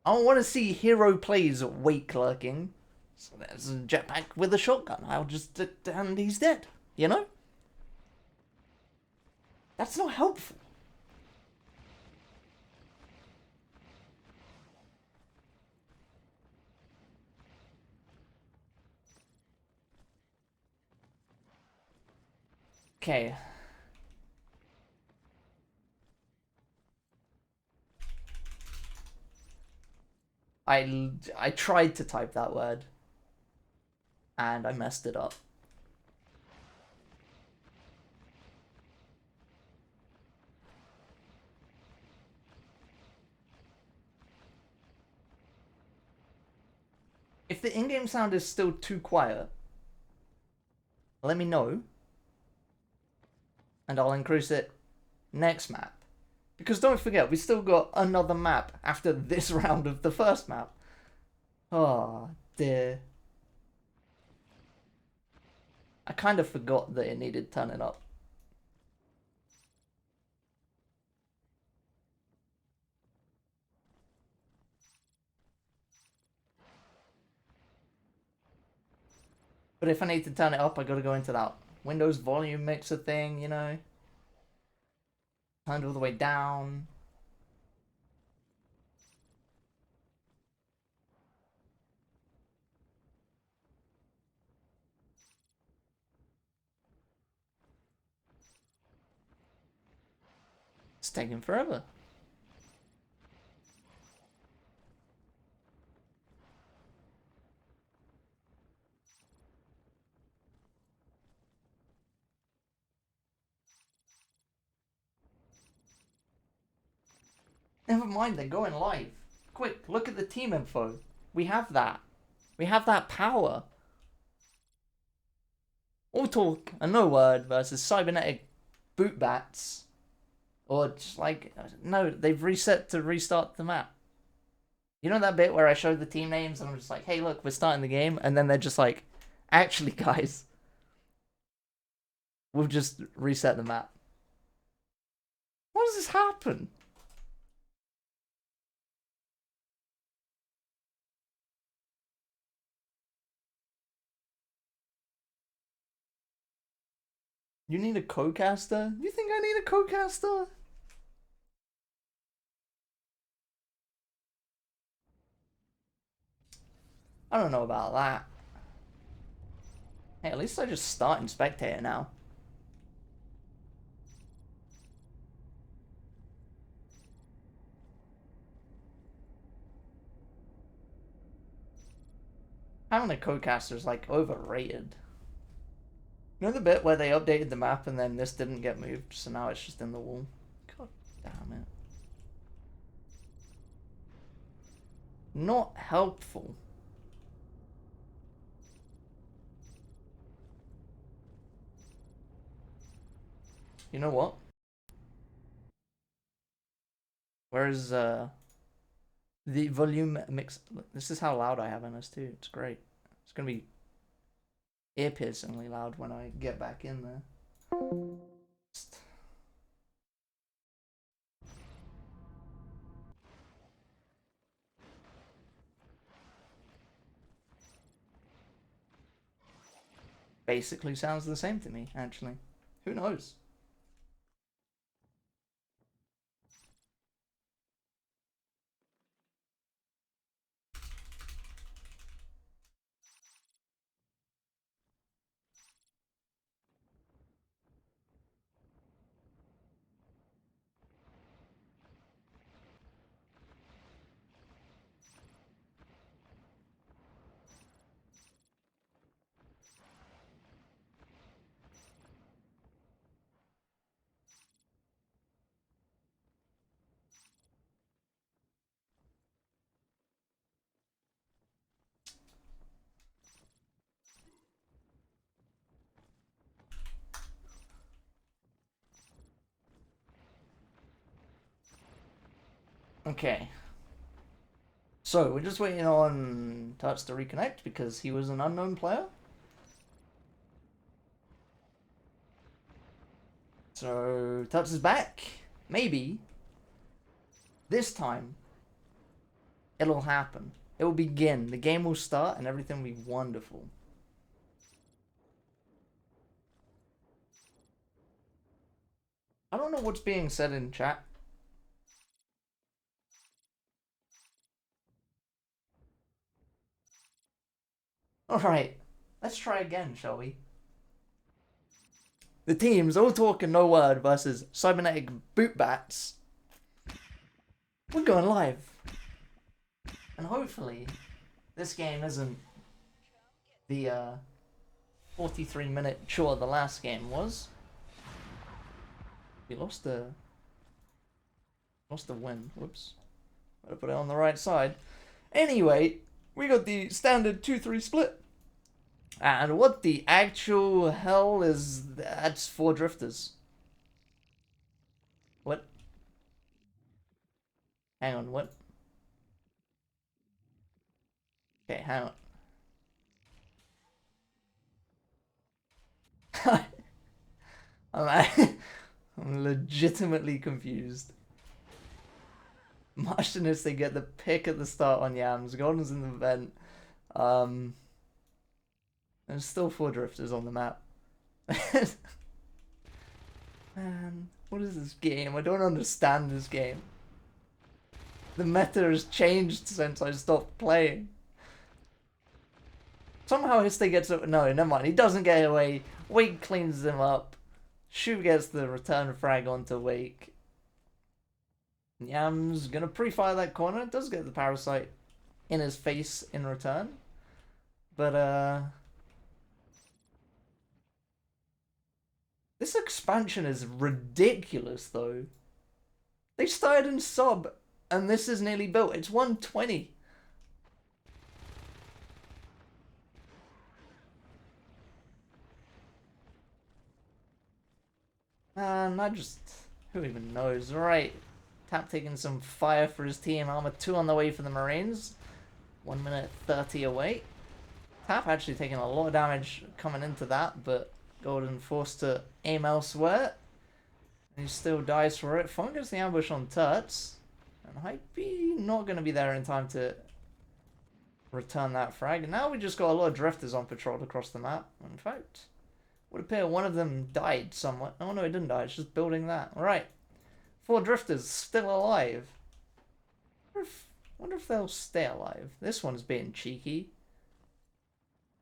I don't want to see hero plays wake lurking. So there's a jetpack with a shotgun. I'll just and he's dead. You know? That's not helpful. Okay. I tried to type that word. And I messed it up. If the in-game sound is still too quiet, let me know. And I'll increase it next map. Because don't forget, we still got another map after this round of the first map. Oh, dear. I kind of forgot that it needed turning up. But if I need to turn it up, I gotta go into that Windows volume mixer thing, you know? Turned all the way down. It's taking forever. Never mind, they're going live. Quick, look at the team info. We have that. We have that power. All talk and no word versus cybernetic bootbats. Or just like, no, they've reset to restart the map. You know that bit where I showed the team names and I'm just like, hey, look, we're starting the game. And then they're just like, actually, guys, we'll just reset the map. Why does this happen? You need a co-caster? You think I need a co-caster? I don't know about that. Hey, at least I just start in spectator now. Having a co-caster is like overrated. You know the bit where they updated the map and then this didn't get moved, so now it's just in the wall? God damn it. Not helpful. You know what? Where's the volume mix? This is how loud I have NS2. It's great. It's gonna be ear-piercingly loud when I get back in there. Basically sounds the same to me, actually. Who knows? Okay. So, we're just waiting on Tuts to reconnect because he was an unknown player. So, Tuts is back. Maybe. This time, it'll happen. It will begin. The game will start and everything will be wonderful. I don't know what's being said in chat. Alright, let's try again, shall we? The teams, all talk and no word, versus cybernetic bootbats. We're going live. And hopefully, this game isn't the 43-minute chore the last game was. We lost the win. Whoops. Better put it on the right side. Anyway, we got the standard 2-3 split. And what the actual hell is... That's 4 drifters. What? Hang on, what? Okay, hang on. I'm legitimately confused. Martianists, they get the pick at the start on Yams. Golden's in the vent. There's still 4 drifters on the map. Man, what is this game? I don't understand this game. The meta has changed since I stopped playing. Somehow Histe gets up. No, never mind. He doesn't get away. Wake cleans him up. Shu gets the return frag onto Wake. Yam's gonna pre-fire that corner. Does get the parasite in his face in return. But, this expansion is ridiculous, though. They started in sub, and this is nearly built. It's 120. Man, who even knows? Right. Tap taking some fire for his team. Armor 2 on the way for the Marines. 1 minute 30 away. Tap actually taking a lot of damage coming into that, but Golden forced to aim elsewhere. And he still dies for it. Fong gets the ambush on Tuts. And Hypey not going to be there in time to return that frag. And now we just got a lot of drifters on patrol across the map. In fact, would appear one of them died somewhat. Oh no, it didn't die. It's just building that. Alright. 4 drifters still alive. Wonder if they'll stay alive. This one's being cheeky.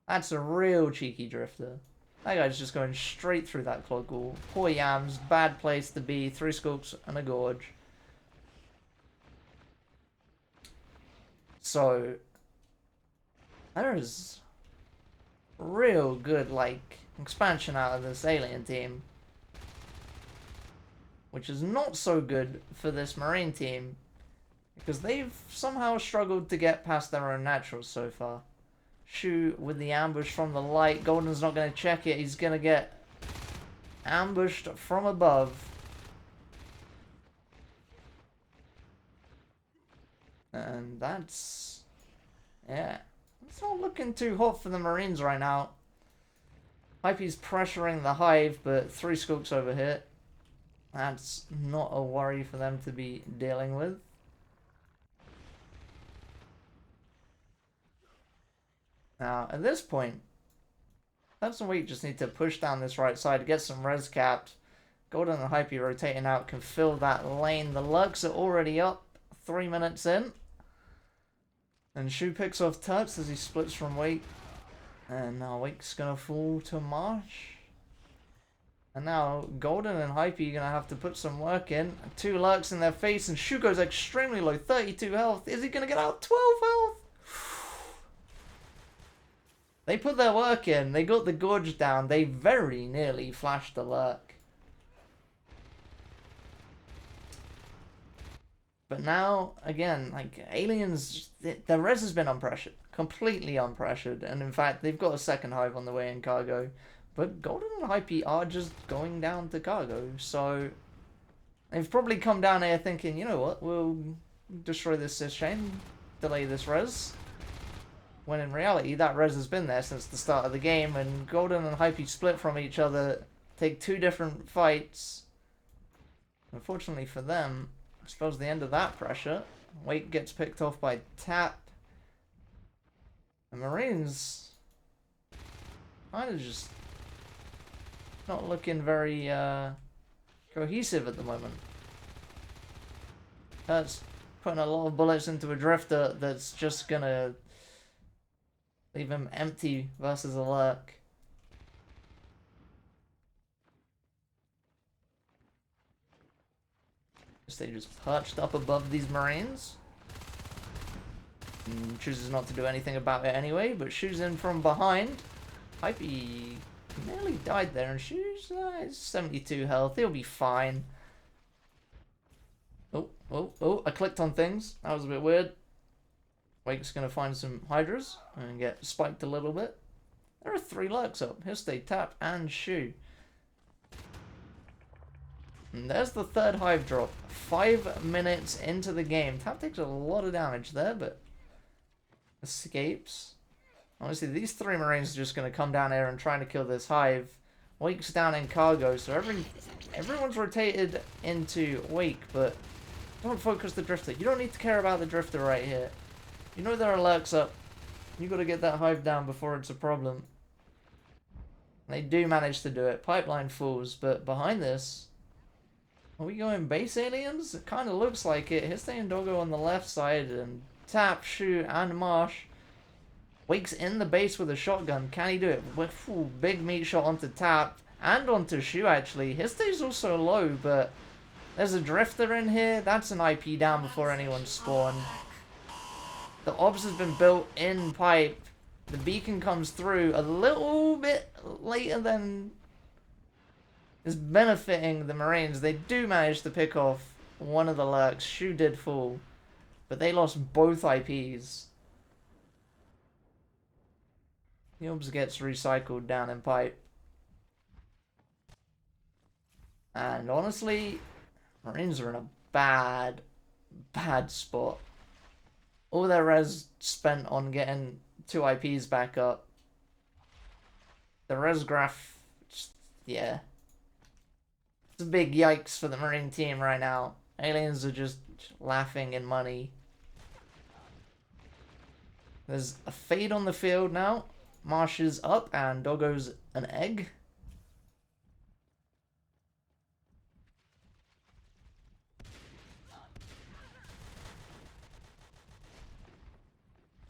That's a real cheeky drifter. That guy's just going straight through that Clog Wall. Poor Yams. Bad place to be. 3 scoops and a gorge. So, there is real good, like, expansion out of this alien team. Which is not so good for this Marine team. Because they've somehow struggled to get past their own naturals so far. Shu with the ambush from the light. Golden's not going to check it. He's going to get ambushed from above. And that's... yeah. It's not looking too hot for the Marines right now. Hypey's pressuring the hive, but 3 scoops over here. That's not a worry for them to be dealing with. Now, at this point, Tuts and Wheat just need to push down this right side to get some res capped. Golden and Hypey rotating out can fill that lane. The Lurks are already up 3 minutes in. And Shu picks off Tuts as he splits from Wake. And now Wake's going to fall to Marsh. And now Golden and Hypey are going to have to put some work in. 2 Lurks in their face and Shu goes extremely low. 32 health. Is he going to get out? 12 health? They put their work in. They got the gorge down. They very nearly flashed the Lurk. But now, again, like, aliens, their res has been unpressured. Completely unpressured. And in fact, they've got a second hive on the way in cargo. But Golden and Hypey are just going down to cargo. So, they've probably come down here thinking, you know what, we'll destroy this cis chain, delay this res. When in reality, that res has been there since the start of the game, and Golden and Hypey split from each other, take two different fights. Unfortunately for them, I suppose the end of that pressure. Wake gets picked off by Tap. The Marines kind of just not looking very cohesive at the moment. That's putting a lot of bullets into a Drifter that's just gonna leave him empty versus a Lurk. They just perched up above these Marines. And chooses not to do anything about it anyway, but shoots in from behind. Hypey nearly died there, and Shoes 72 health. He'll be fine. Oh, I clicked on things. That was a bit weird. Wake's gonna find some Hydras and get spiked a little bit. There are 3 Lurks up. He'll stay Tap and Shoe. And there's the 3rd Hive drop. 5 minutes into the game. Tap takes a lot of damage there, but escapes. Honestly, these 3 Marines are just going to come down here and try to kill this Hive. Wake's down in cargo, so everyone's rotated into Wake, but don't focus the Drifter. You don't need to care about the Drifter right here. You know there are Lurks up. You got to get that Hive down before it's a problem. They do manage to do it. Pipeline falls, but behind this... Are we going base aliens? It kind of looks like it. Histe and Doggo on the left side, and Tap, Shoe, and Marsh. Wake's in the base with a shotgun. Can he do it? Ooh, big meat shot onto Tap, and onto Shoe, actually. Histe's also low, but there's a Drifter in here. That's an IP down before anyone spawned. The obs has been built in pipe. The beacon comes through a little bit later than... is benefiting the Marines. They do manage to pick off one of the Lurks. Shoe did fall, but they lost both IPs. Yobs gets recycled down in pipe. And honestly, Marines are in a bad spot. All their res spent on getting 2 IPs back up. The res graph, just, yeah. It's a big yikes for the Marine team right now. Aliens are just laughing in money. There's a fade on the field now. Marsh is up and Doggo's an egg.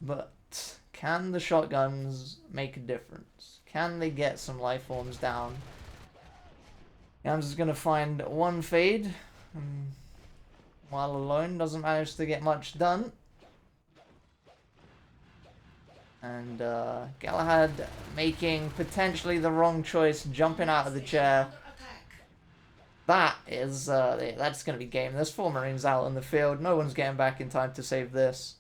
But can the shotguns make a difference? Can they get some life forms down? Yams is going to find one fade. While alone, doesn't manage to get much done. And Galahad making potentially the wrong choice, jumping out of the chair. That is, that's going to be game. There's 4 Marines out on the field. No one's getting back in time to save this.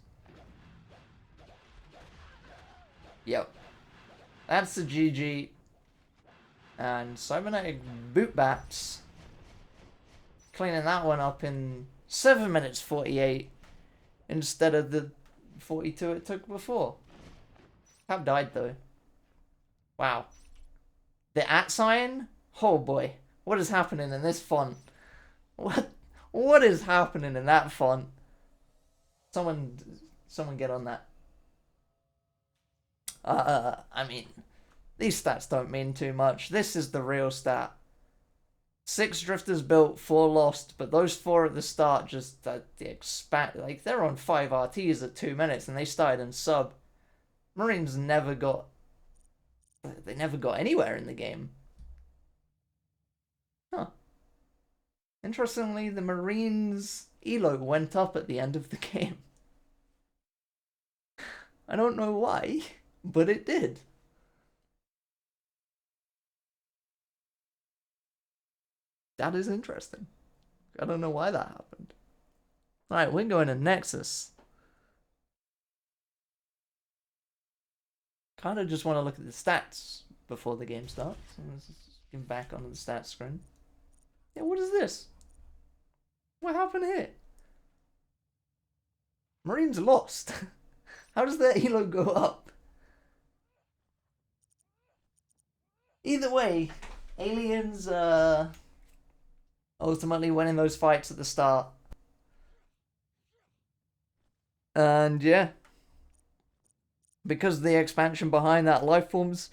Yep. That's the GG. And Cybernetic Boot Bats cleaning that one up in 7 minutes 48 instead of the 42 it took before. Tap died though. Wow. The @ sign? Oh boy. What is happening in this font? What is happening in that font? Someone get on that. I mean, these stats don't mean too much. This is the real stat. 6 Drifters built, 4 lost, but those 4 at the start just expand. Like, they're on 5 RTs at 2 minutes, and they started in sub. Marines never got... They never got anywhere in the game. Huh. Interestingly, the Marines' elo went up at the end of the game. I don't know why, but it did. That is interesting. I don't know why that happened. Alright, we're going to Nexus. Kind of just want to look at the stats before the game starts. So let's just get back onto the stats screen. Yeah, what is this? What happened here? Marines lost. How does their elo go up? Either way, aliens ultimately winning those fights at the start. And yeah, because the expansion behind that, life forms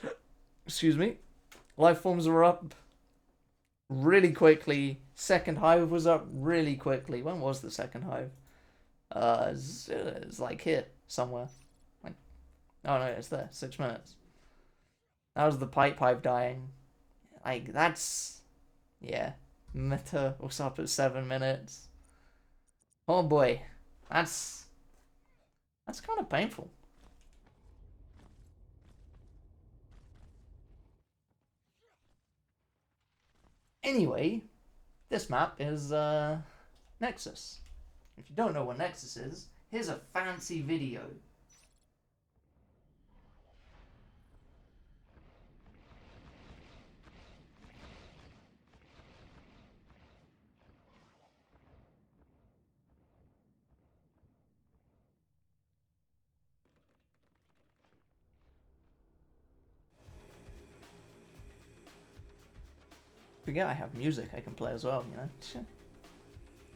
were up really quickly. Second hive was up really quickly. When was the second hive? It's like here somewhere. Like, oh no, it's there. 6 minutes. That was the pipe dying. Like that's, yeah. Meta was up at 7 minutes. Oh boy, that's kind of painful. Anyway, this map is Nexus. If you don't know what Nexus is, here's a fancy video. Forget I have music I can play as well, you know? So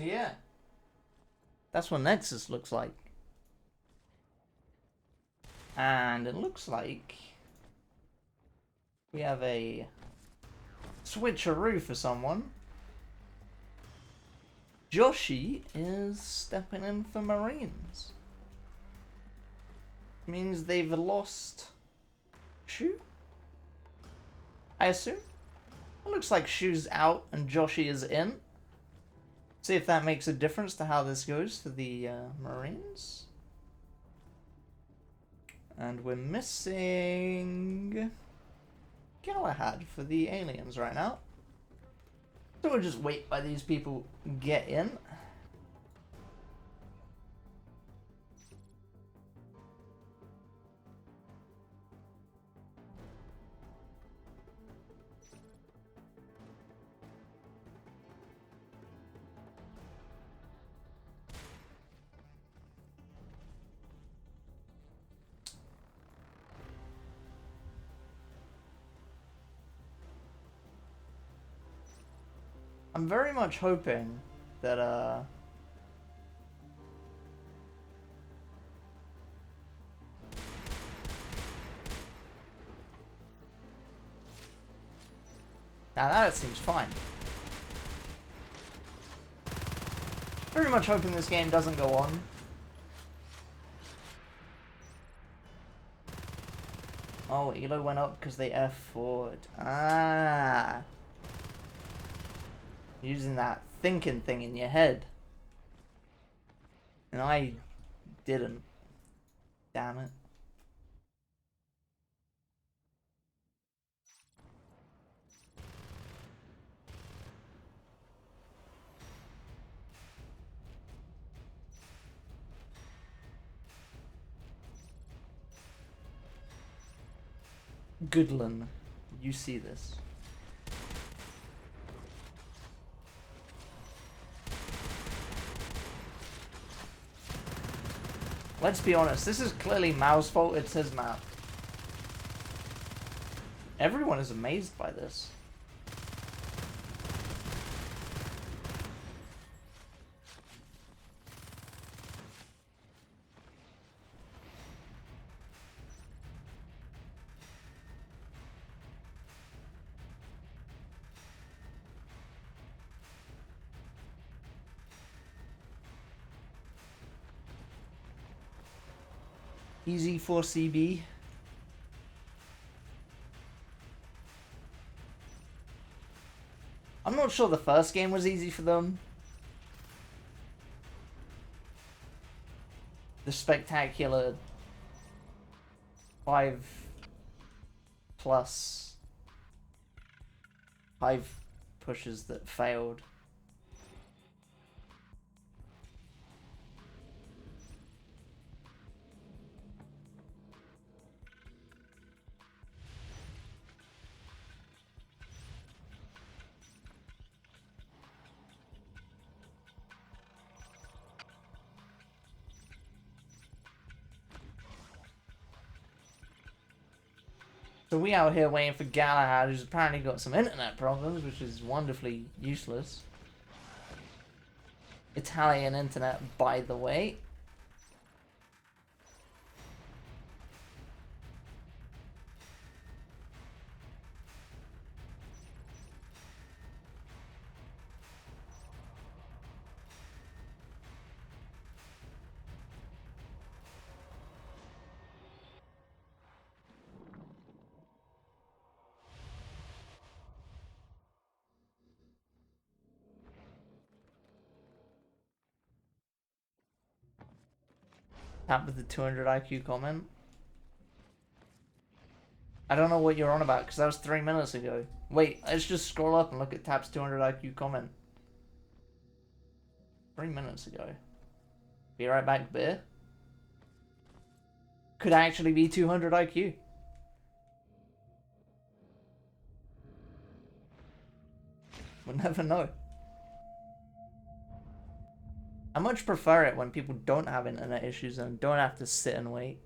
yeah, that's what Nexus looks like. And it looks like we have a switcheroo for someone. Joshi is stepping in for Marines. Means they've lost Shu? I assume? It looks like Shu's out and Joshi is in. See if that makes a difference to how this goes for the Marines. And we're missing Galahad for the aliens right now. So we'll just wait while these people get in. I'm very much hoping that now that seems fine. Very much hoping this game doesn't go on. Oh, Elo went up because they F4'd. Ah. Using that thinking thing in your head. And I didn't. Damn it. Goodlin, you see this. Let's be honest, this is clearly Mao's fault, it's his map. Everyone is amazed by this. Easy for CB. sure the first game was easy for them. The spectacular 5 pushes that failed. So we out here waiting for Galahad, who's apparently got some internet problems, which is wonderfully useless. Italian internet, by the way. Tap with the 200 IQ comment. I don't know what you're on about, because that was 3 minutes ago. Wait, let's just scroll up and look at Tap's 200 IQ comment. 3 minutes ago. Be right back, beer. Could actually be 200 IQ. We'll never know. I much prefer it when people don't have internet issues and don't have to sit and wait.